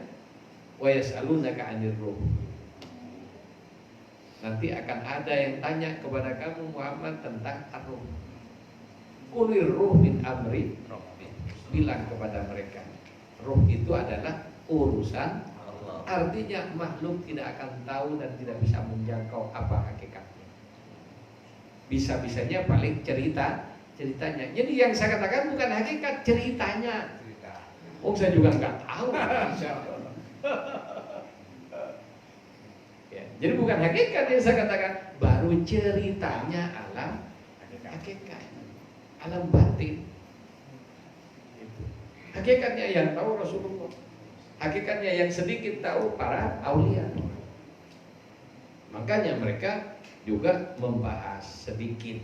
wa yas'alunaka 'anir ruh. Nanti akan ada yang tanya kepada kamu Muhammad tentang ar-ruh. Qulir ruh min amri rabbi. Bilang kepada mereka, ruh itu adalah urusan Allah. Artinya makhluk tidak akan tahu dan tidak bisa menjangkau apa hakikatnya. Bisa-bisanya paling ceritanya. Jadi yang saya katakan bukan hakikat, ceritanya. Oh, saya juga nggak tahu. Ya, jadi bukan hakikat yang saya katakan, baru ceritanya alam hakikat, alam batin. Itu. Hakikatnya yang tahu Rasulullah. Hakikatnya yang sedikit tahu para aulia. Makanya mereka juga membahas sedikit.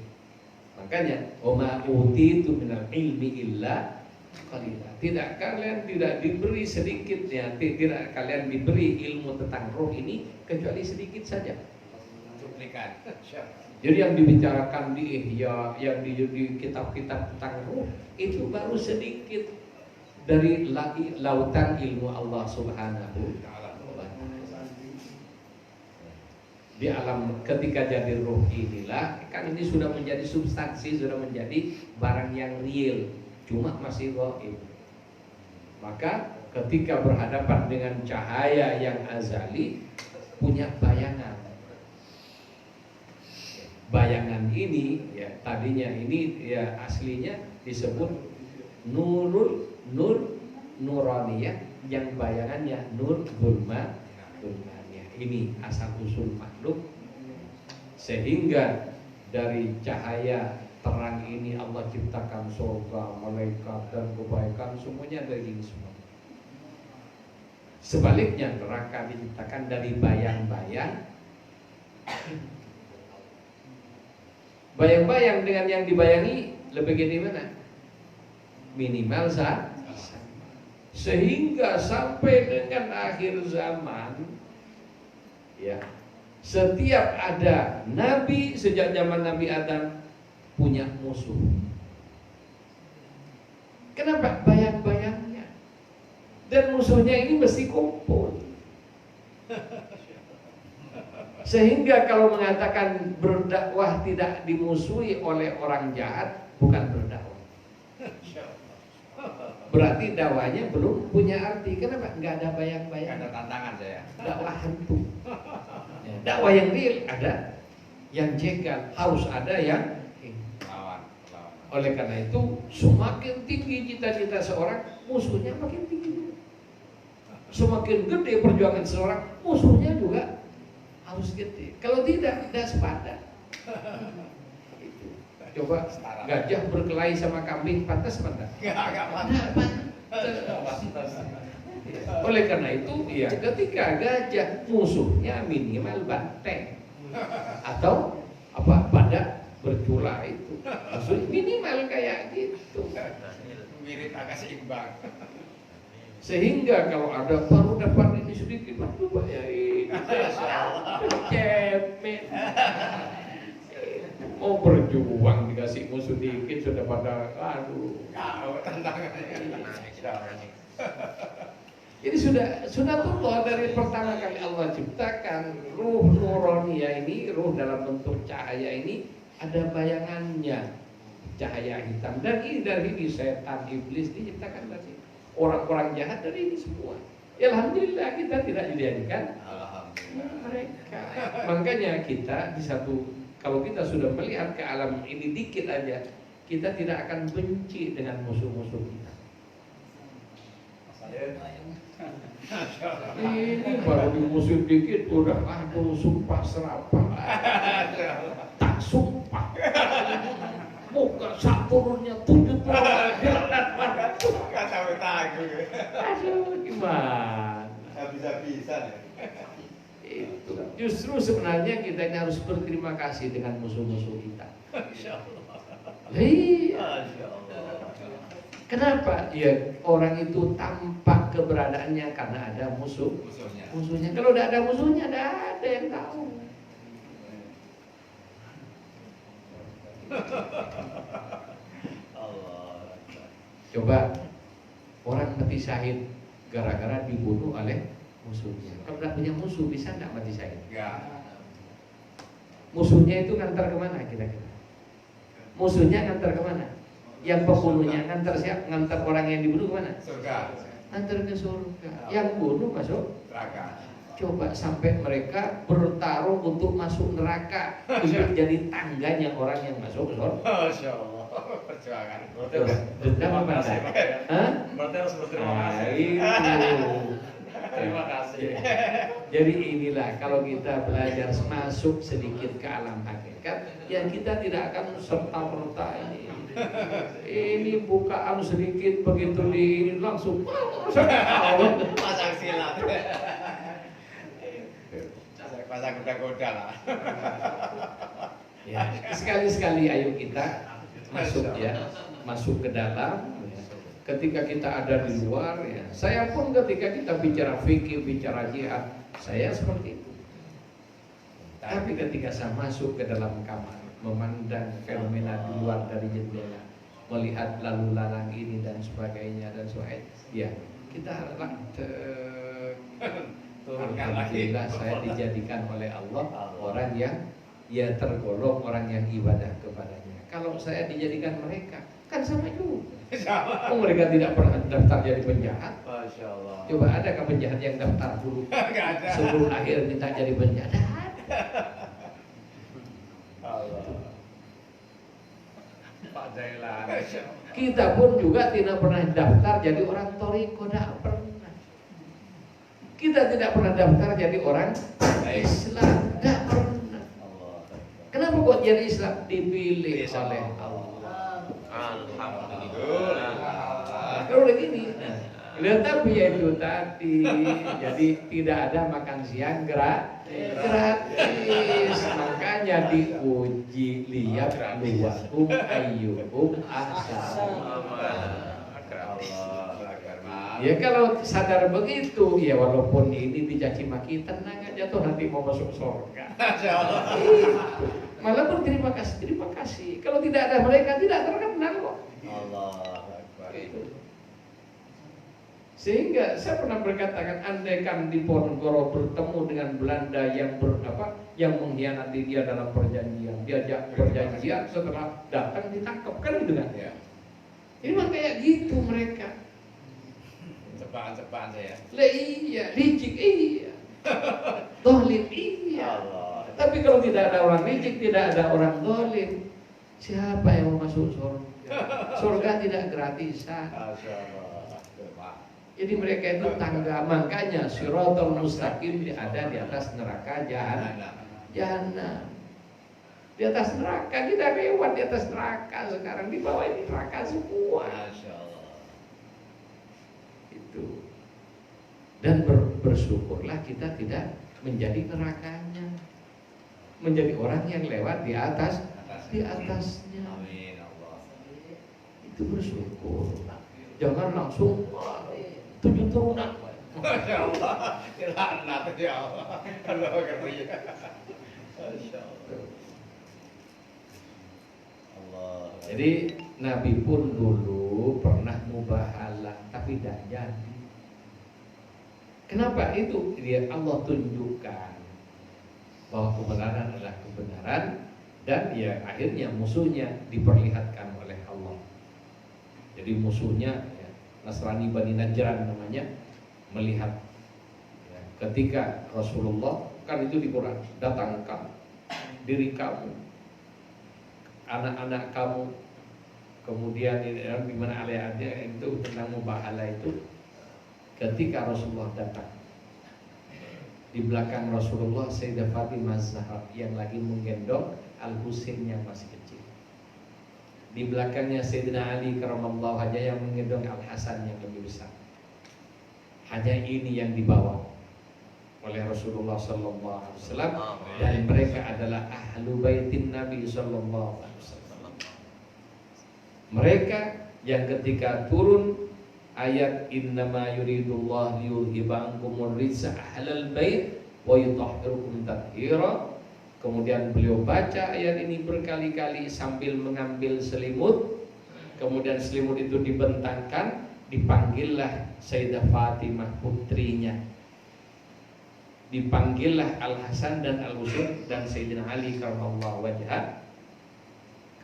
Makanya oma utitu minal ilmi illa qalila. Tidak kalian tidak diberi sedikitnya, tidak kalian diberi ilmu tentang roh ini kecuali sedikit saja. Cuplikan. Jadi yang dibicarakan di Ihya, yang di kitab-kitab tentang roh itu baru sedikit dari lautan ilmu Allah Subhanahu wa Ta'ala. Di alam ketika jadi roh inilah kan ini sudah menjadi substansi, sudah menjadi barang yang real, cuma masih gaib. Maka ketika berhadapan dengan cahaya yang azali punya bayangan. Bayangan ini ya tadinya ini ya aslinya disebut nur nuraniyah, yang bayangannya nur zulmaniyah. Ini asal usul makhluk, sehingga dari cahaya terang ini Allah ciptakan surga, malaikat dan kebaikan, semuanya dari ini semua. Sebaliknya neraka diciptakan dari bayang-bayang. Bayang-bayang dengan yang dibayangi lebih gini mana? Minimal sama. Sehingga sampai dengan akhir zaman, ya, setiap ada nabi sejak zaman Nabi Adam punya musuh. Kenapa? Bayang-bayangnya. Dan musuhnya ini mesti kumpul. Sehingga kalau mengatakan berdakwah tidak dimusuhi oleh orang jahat, bukan berdakwah. Berarti dakwahnya belum punya arti. Kenapa? Nggak ada bayang-bayang. Ada tantangan saya. Dakwah hantu. Ya, dakwah yang real ada, yang jegal harus ada yang Lawan. oleh karena itu semakin tinggi cita-cita seorang, musuhnya makin tinggi. Semakin gede perjuangan seorang, musuhnya juga harus gede. Kalau tidak sepadan. Itu. Coba gajah berkelahi sama kambing, pantas apa enggak? Enggak pantas. Oleh karena itu, ya ketika gajah musuhnya minimal banteng atau apa badak bercula itu, maksudnya minimal kayak gitu. Mirip agak seimbang. Sehingga kalau ada baru dapat ini sedikit, waduh ya ini cepet. Mau berjuang dikasih musuh dikit sudah pada aduh. Kau tantangannya. Jadi sudah Allah dari pertama kali Allah ciptakan ruh nuraniyah ini, ruh dalam bentuk cahaya ini ada bayangannya, cahaya hitam. Dan ini dari ini setan iblis diciptakan dari orang-orang jahat dari ini semua. Ya, alhamdulillah kita tidak dijadikan mereka. Makanya kita di satu, kalau kita sudah melihat ke alam ini dikit aja, kita tidak akan benci dengan musuh-musuh kita. Ini baru dimusuh dikit udah aduh sumpah serapah. Tak sumpah. Muka saturunnya 70 derajat. Enggak sampai tahu. Aduh gimana? Bisa-bisa ya. Itu justru sebenarnya kita ini harus berterima kasih dengan musuh-musuh kita. Iya. Kenapa? Ya orang itu tampak keberadaannya karena ada musuhnya. Kalau tidak ada musuhnya, tidak ada yang tahu. Coba orang mati syahid gara-gara dibunuh oleh musuhnya. Kalau tidak punya musuh bisa tidak mati syahid? Enggak. Musuhnya itu ngantar kemana kira-kira? Musuhnya ngantar kemana? Yang pembunuhnya ngantar siapa? Ngantar orang yang dibunuh kemana? Surga. Ngantar ke surga. Yang bunuh masuk Neraka. Coba sampai mereka bertarung untuk masuk neraka untuk jadi tangganya orang yang masuk surga. Masya Allah. Perjuangan. Dendam apa enggak? Hah? Berarti harus berterima kasih. Itu. Terima kasih. Jadi inilah kalau kita belajar masuk sedikit ke alam hakikat, Ya kita tidak akan serta-merta ini bukaan sedikit begitu di ini langsung Pasang silat. Pasang kuda-kuda lah. Ya, sekali-sekali ayo kita masuk ke dalam. Ketika kita ada di luar, ya, saya pun ketika kita bicara fikih, bicara jihad, saya seperti itu. Tapi ketika saya masuk ke dalam kamar, memandang fenomena di luar dari jendela, melihat lalu lalang ini dan sebagainya, ya kita haraplah alhamdulillah saya dijadikan oleh Allah orang yang tergolong orang yang ibadah kepadanya. Kalau saya dijadikan mereka, kan sama juga. Oh, mereka tidak pernah daftar jadi penjahat. Masya Allah. Coba adakah penjahat yang daftar dulu sebelum akhir minta jadi penjahat? Allah. Pak Jailan. Kita pun juga tidak pernah daftar jadi orang toriko, tidak pernah. Kita tidak pernah daftar jadi orang Islam, tidak pernah. Kenapa kok jadi Islam? Dipilih oleh Allah. Alhamdulillah. Kalau begini, tapi ya itu tadi, jadi tidak ada makan siang gratis, makanya diuji lihat luwakum ayyukum ahsan. Ya kalau sadar begitu, ya walaupun ini dicaci maki, tenang aja tuh nanti mau masuk surga. Malah pun terima kasih. Kalau tidak ada mereka tidak terkenal kok. Sehingga saya pernah berkatakan, andaikan Diponegoro bertemu dengan Belanda yang mengkhianati dia dalam perjanjian, diajak perjanjian, setelah datang ditangkap, kan gitu kan? Ini mah kayak gitu mereka. Cepat saya. Iya, licik iya, dolim iya. Tapi kalau tidak ada orang licik, tidak ada orang dolim, siapa yang mau masuk surga? Surga tidak gratisan. Jadi mereka itu tangga, makanya Shirathul Mustaqim ada di atas neraka jahanam. Di atas neraka, kita lewat di atas neraka sekarang, di bawah ini neraka semua. Itu. Dan bersyukurlah kita tidak menjadi nerakanya, menjadi orang yang lewat di atasnya. Amin Allah. Itu bersyukur. Jangan langsung 7 turunan. Masya Allah. Laknat ya Allah. Allah ngeri. Masya Allah. Jadi Nabi pun dulu pernah mubahalah tapi tidak jadi. Kenapa itu? Dia Allah tunjukkan bahwa kebenaran adalah kebenaran, dan ya akhirnya musuhnya diperlihatkan oleh Allah. Jadi musuhnya ya, Nasrani Bani Najran namanya, melihat ya, ketika Rasulullah, kan itu di Quran, datangkan diri kamu, anak-anak kamu, kemudian di mana alih-alih itu tentang mubahalah itu, ketika Rasulullah datang, di belakang Rasulullah Sayyidah Fatimah Zahra yang lagi menggendong Al-Husain yang masih kecil. Di belakangnya Sayyidina Ali karamallahu wajhah yang menggendong Al-Hasan yang lebih besar. Hanya ini yang dibawa oleh Rasulullah sallallahu alaihi wasallam, dan mereka adalah ahlu baitin Nabi sallallahu alaihi wasallam. Mereka yang ketika turun ayat innama yuridullah liyudhiba ankumur rijsa ahlal bait wa yutahhirukum tathira, kemudian beliau baca ayat ini berkali-kali sambil mengambil selimut, kemudian selimut itu dibentangkan, dipanggillah Sayyidah Fatimah putrinya, dipanggillah Al-Hasan dan Al-Husain dan Sayyidina Ali karramallahu wajhah.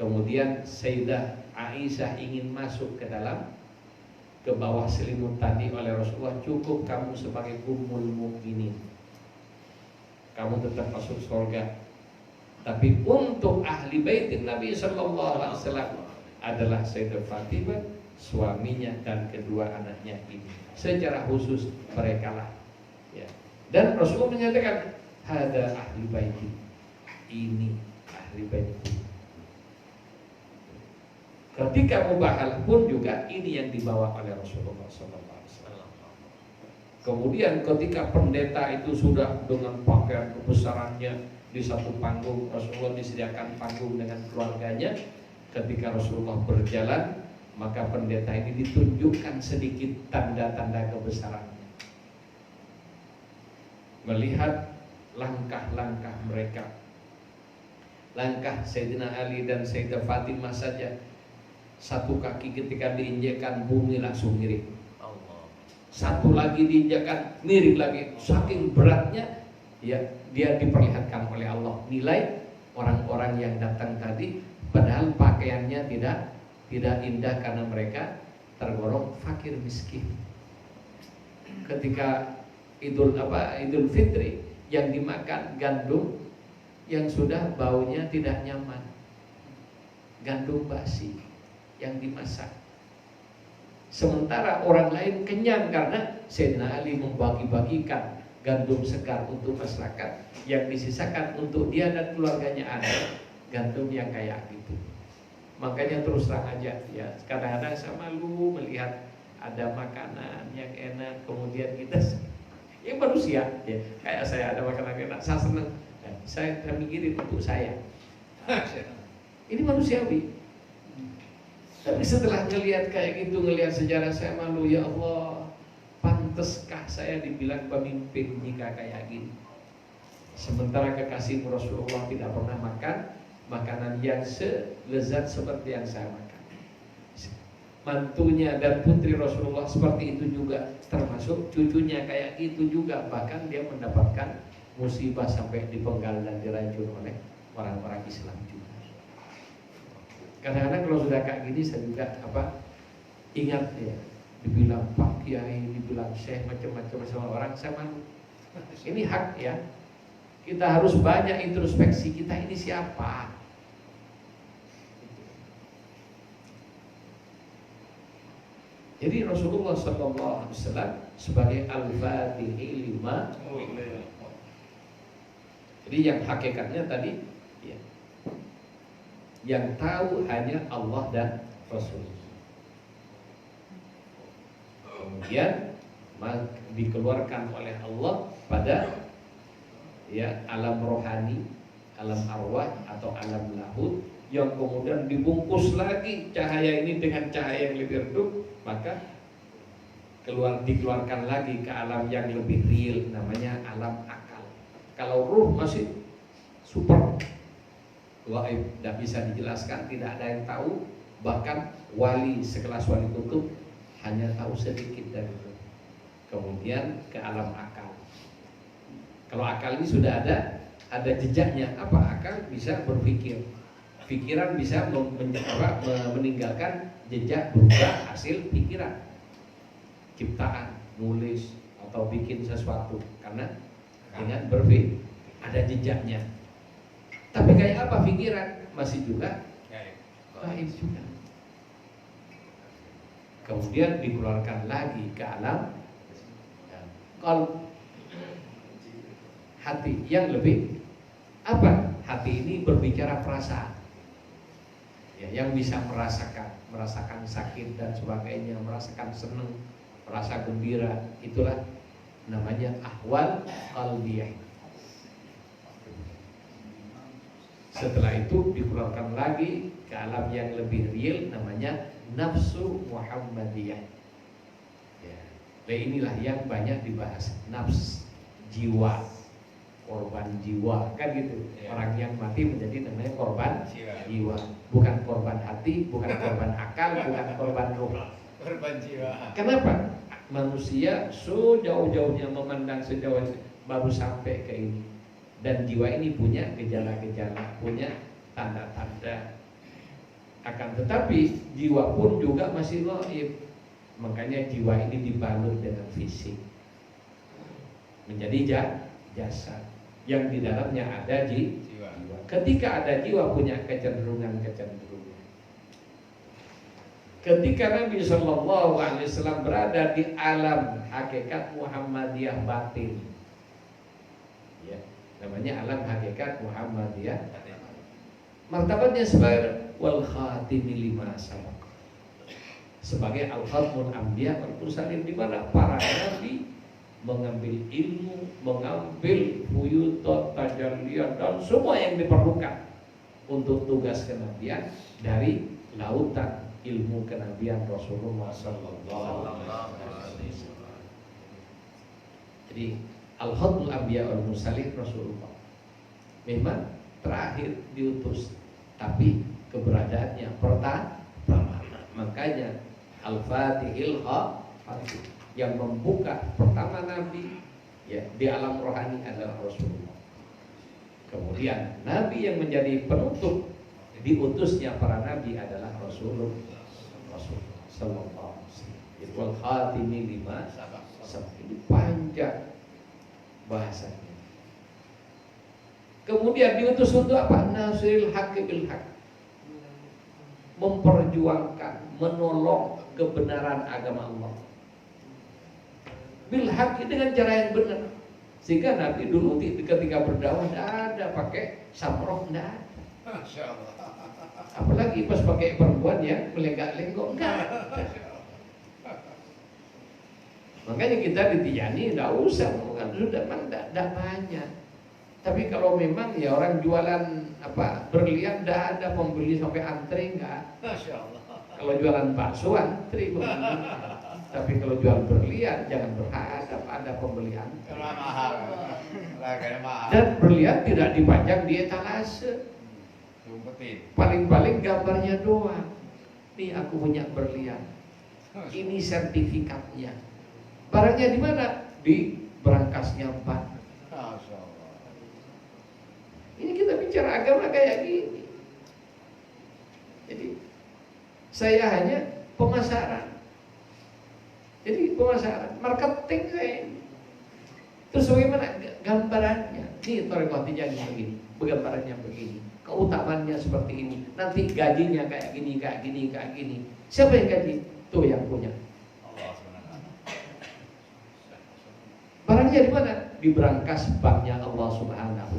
Kemudian Sayyidah Aisyah ingin masuk ke bawah selimut tadi oleh Rasulullah, cukup kamu sebagai ummul mukminin, kamu tetap masuk surga. Tapi untuk ahli baitin Nabi sallallahu alaihi wasallam adalah Sayyidah Fatimah, suaminya dan kedua anaknya ini. Secara khusus mereka lah. Ya. Dan Rasulullah menyatakan, hada ahli baiti, ini riba itu. Ketika mubahalah pun juga ini yang dibawa oleh Rasulullah SAW. Kemudian ketika pendeta itu sudah dengan pakaian kebesarannya di satu panggung, Rasulullah disediakan panggung dengan keluarganya. Ketika Rasulullah berjalan, maka pendeta ini ditunjukkan sedikit tanda-tanda kebesarannya. Melihat langkah-langkah mereka, langkah Sayyidina Ali dan Sayyidah Fatimah saja, satu kaki ketika diinjakkan bumi langsung miring. Satu lagi diinjakkan miring lagi. Saking beratnya, ya dia diperlihatkan oleh Allah nilai orang-orang yang datang tadi, padahal pakaiannya tidak indah karena mereka tergolong fakir miskin. Ketika Idul Fitri yang dimakan gandum yang sudah baunya tidak nyaman, gandum basi yang dimasak. Sementara orang lain kenyang karena Sayyidina Ali membagi-bagikan gandum segar untuk masyarakat, yang disisakan untuk dia dan keluarganya ada gandum yang kayak gitu. Makanya terus terang aja ya, kadang-kadang saya malu melihat ada makanan yang enak, kemudian kita yang manusia ya, kayak saya ada makanan enak, saya senang, saya mikirin untuk saya. Ini manusiawi. Tapi setelah ngelihat kayak gitu, ngelihat sejarah, saya malu, ya Allah, panteskah saya dibilang pemimpin jika kayak gini? Sementara kekasih Rasulullah tidak pernah makan makanan yang selezat seperti yang saya makan. Mantunya dan putri Rasulullah seperti itu juga, termasuk cucunya kayak gitu juga. Bahkan dia mendapatkan musibah sampai dipenggal dan diracun oleh orang-orang Islam juga. Kadang-kadang kalau sudah kayak gini saya juga ingat ya, dibilang Pak Kiai, dibilang Syekh, macam-macam sama orang, saya malu. Ini hak ya. Kita harus banyak introspeksi, kita ini siapa? Jadi Rasulullah SAW sebagai Al-Fatihi lima. Jadi yang hakikatnya tadi ya, yang tahu hanya Allah dan Rasul. Kemudian dikeluarkan oleh Allah pada ya alam rohani, alam arwah atau alam lahud, yang kemudian dibungkus lagi cahaya ini dengan cahaya yang lebih redup, maka dikeluarkan lagi ke alam yang lebih real, namanya alam akal. Kalau ruh masih super gaib, tidak bisa dijelaskan, tidak ada yang tahu. Bahkan wali sekelas wali kutub hanya tahu sedikit dari itu. Kemudian ke alam akal. Kalau akal ini sudah ada jejaknya. Apa akal? Bisa berpikir. Pikiran bisa meninggalkan jejak berupa hasil pikiran, ciptaan, nulis atau bikin sesuatu karena dengan berpikir ada jejaknya. Tapi kayak apa pikiran? Masih juga gaib juga. Kemudian dikeluarkan lagi ke alam qalb, hati yang lebih apa? Hati ini berbicara perasaan. Ya, yang bisa merasakan sakit dan sebagainya, merasakan senang, merasa gembira, itulah namanya ahwal qalbiyah. Setelah itu dikeluarkan lagi ke alam yang lebih real, namanya nafsu Muhammadiyah. Ya. Nah, inilah yang banyak dibahas, nafs, jiwa, korban jiwa, kan gitu. Ya. Orang yang mati menjadi namanya korban jiwa, bukan korban hati, bukan korban akal, bukan korban ruh. Korban jiwa. Kenapa? Manusia sejauh-jauhnya memandang sejauh baru sampai ke ini. Dan jiwa ini punya gejala-gejala, punya tanda-tanda. Akan tetapi jiwa pun juga masih gaib. Makanya jiwa ini dibalut dengan fisik, menjadi jasad yang di dalamnya ada jiwa. Ketika ada jiwa punya kecenderungan. Ketika Nabi SAW berada di alam hakikat Muhammadiyah batin, ya, namanya alam hakikat Muhammadiyah. martabatnya sebagai wal khatimi lima sabaq, sebagai al-khatmul anbiya wal mursalin, di mana para nabi mengambil ilmu, mengambil fuyudat, tajalliyat dan semua yang diperlukan untuk tugas kenabian dari lautan ilmu kenabian Rasulullah sallallahu alaihi wasallam. Jadi al-khatmul anbiya wal mursalin Rasulullah memang terakhir diutus, tapi keberadaannya pertama. Makanya Al-Fatihil Khatib, yang membuka pertama Nabi ya di alam rohani adalah Rasulullah. Kemudian Nabi yang menjadi penutup diutusnya para Nabi adalah Rasulullah Sallallahu Alaihi Wasallam. Wal Khatimi lima sabaq, ini panjang bahasanya. Kemudian diutus untuk apa? Nasril haqqi bil haqq, memperjuangkan, menolong kebenaran agama Allah bil haqqi, dengan cara yang benar. Sehingga Nabi dulu ketika berdakwah tidak ada pakai samroh, tidak ada. Masya Allah. Apalagi pas pakai perempuan yang melenggak-lenggok, enggak. Makanya kita di Tijani tidak usah, bukan sudah tidak banyak. Tapi kalau memang ya orang jualan berlian, tidak ada pembeli sampai antri, enggak. Masya Allah. Kalau jualan bakso antri pembeli. Tapi kalau jual berlian jangan berharap ada pembeli antri. Karena mahal. Harganya mahal. Dan berlian tidak dipajang di etalase. Umpetin. Paling-paling gambarnya doang. Nih aku punya berlian. Ini sertifikatnya. Barangnya di mana? Di berangkasnya Pak. Masya Allah. Ini kita bicara agama kayak gini. Jadi saya hanya pemasaran. Jadi pemasaran, marketing saya ini. Terus bagaimana gambarannya? Nih Thariqah Tijani begini, gambarannya begini, keutamaannya seperti ini. Nanti gajinya kayak gini, kayak gini, kayak gini. Siapa yang gaji? Tuh yang punya. Allah SWT. Barangnya di mana? Di berangkas banknya Allah Subhanahu.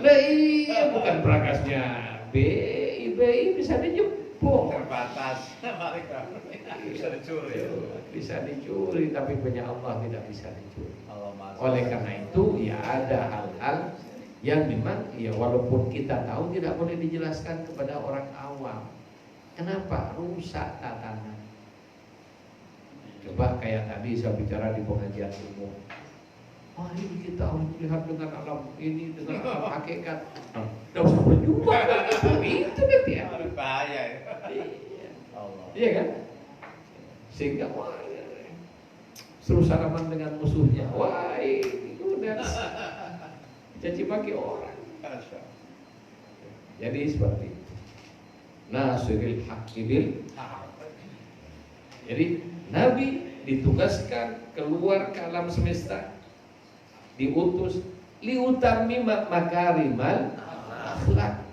Lah iya, bukan berangkasnya BI bisa dijemput. Terbatas. Bisa dicuri. Bisa dicuri, tapi punya Allah tidak bisa dicuri. Allah Maha. Oleh karena itu ya ada hal-hal yang memang ya walaupun kita tahu tidak boleh dijelaskan kepada orang awam. Kenapa? Rusak tatanan. Coba kayak tadi saya bicara di pengajian umum. Wah ini kita harus melihat dengan alam ini, dengan alam hakikat. Tidak usah berjuang. Itu kan ya. Bahaya ya. Iya. Allah. Iya kan? Sehingga wah suruh salaman dengan musuhnya. Wah ini udah caci maki orang. Masya Allah. Jadi seperti itu. Nasiril haqqi bil. Jadi Nabi ditugaskan keluar ke alam semesta, diutus liutammima makarimal akhlak.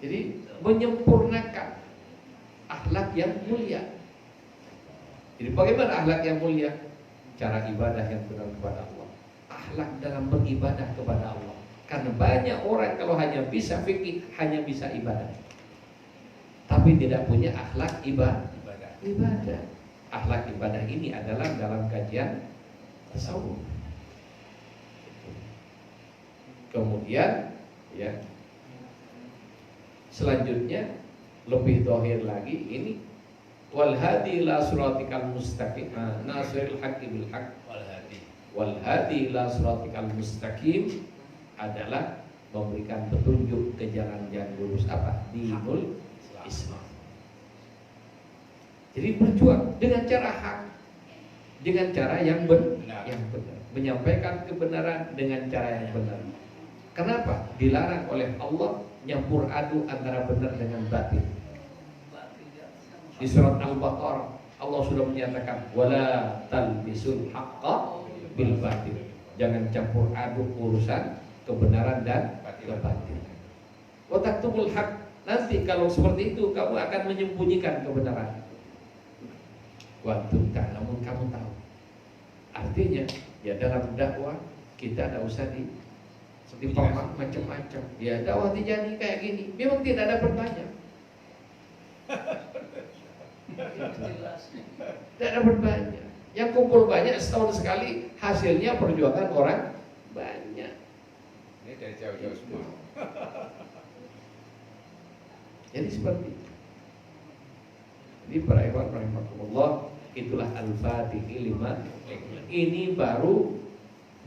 Jadi menyempurnakan akhlak yang mulia. Jadi bagaimana akhlak yang mulia? Cara ibadah yang benar kepada Allah. Akhlak dalam beribadah kepada Allah. Karena banyak orang kalau hanya bisa fikih, hanya bisa ibadah, tapi tidak punya akhlak ibadah. Akhlak ibadah ini adalah dalam kajian tasawuf. Kemudian ya selanjutnya lebih dohir lagi ini wal hadi ila siratikal mustaqim, nasiril haqqi bil haqq, wal hadi ila siratikal mustaqim adalah memberikan petunjuk ke jalan yang lurus apa? Dinul Islam. Jadi berjuang dengan cara hak, dengan cara yang benar, menyampaikan kebenaran dengan cara yang benar. Kenapa? Dilarang oleh Allah nyampur aduk antara benar dengan batil. Di surat Al-Baqarah Allah sudah menyatakan wala talbisul haqqa bil batil. Jangan campur aduk urusan kebenaran dan kebatilan. Wa taktubul haq. Nanti kalau seperti itu kamu akan menyembunyikan kebenaran. Waktu tak, namun kamu tahu. Artinya ya dalam dakwah kita tidak usah dipermak macam-macam. Ya dakwah Tijani kayak gini, memang tidak dapat banyak. Tidak dapat banyak. Yang kumpul banyak setahun sekali, hasilnya perjuangan orang banyak. Ini dari jauh-jauh semua. Jadi seperti itu. Jadi para ikhwan rahimakumullah, itulah Al-Fatihah 5. Ini baru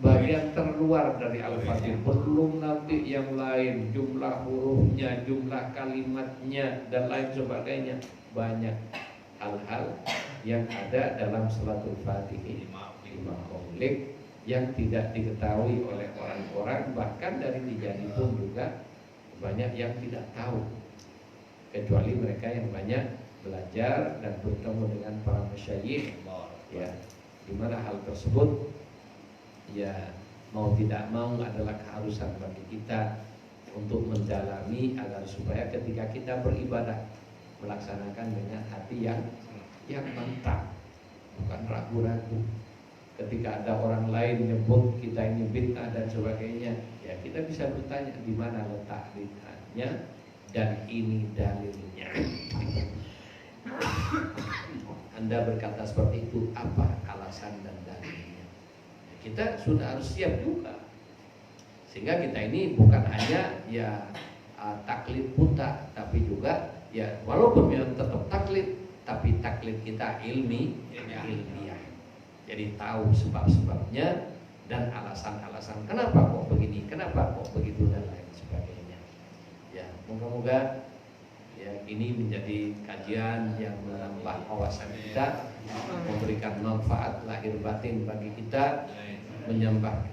bagian terluar dari Al-Fatihah. Belum nanti yang lain, jumlah hurufnya, jumlah kalimatnya dan lain sebagainya. Banyak hal-hal yang ada dalam salatul Fatihah 5 Maulid yang tidak diketahui oleh orang-orang, bahkan dari Tijani pun juga banyak yang tidak tahu, kecuali mereka yang banyak belajar dan bertemu dengan para masyayikh, ya, di mana hal tersebut ya mau tidak mau adalah keharusan bagi kita untuk mendalami agar supaya ketika kita beribadah melaksanakan dengan hati yang mantap, bukan ragu-ragu. Ketika ada orang lain nyebut kita ini bid'ah dan sebagainya, ya kita bisa bertanya di mana letak bid'ahnya dan ini dalilnya. Anda berkata seperti itu, apa alasan dan dalilnya? Kita sudah harus siap juga, sehingga kita ini bukan hanya ya taklid buta, tapi juga ya walaupun memang tetap taklid, tapi taklid kita ilmiah. Jadi tahu sebab-sebabnya dan alasan-alasan kenapa kok begini, kenapa kok begitu dan lain sebagainya. Ya, moga-moga ya ini menjadi kajian yang menambah wawasan kita, memberikan manfaat lahir batin bagi kita, menyembah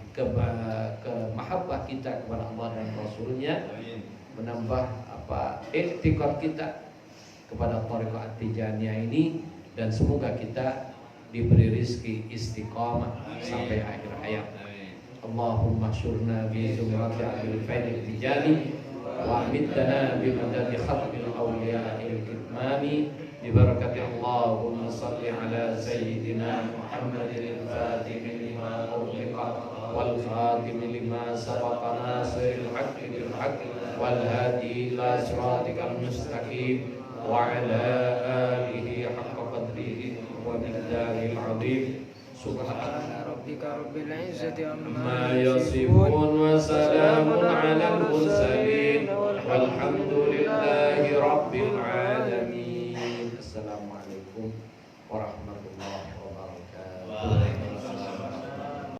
mahabbah kita kepada Allah dan Rasulnya, menambah iktikad kita kepada thariqah Tijaniyah ini, dan semoga kita diberi rizki istiqamah sampai akhir hayat. Allahumma syurna bi zumrati abil faidil tijani wa amitana bi madadi khatmil awliya'il kitmani bi barakati Allahumma salli ala sayyidina Muhammadin al-fatih lima ughliqa wal khatim lima sabaqa nasiril haqqi bil haqqi wal hadi ila siratikal mustaqim wa ala alihi haqqa qadrihi wa miqdaril azim. Subhana rabbika rabbil izzati amma yasifun wa salamun alal mursalin walhamdulillahi rabbil alamin.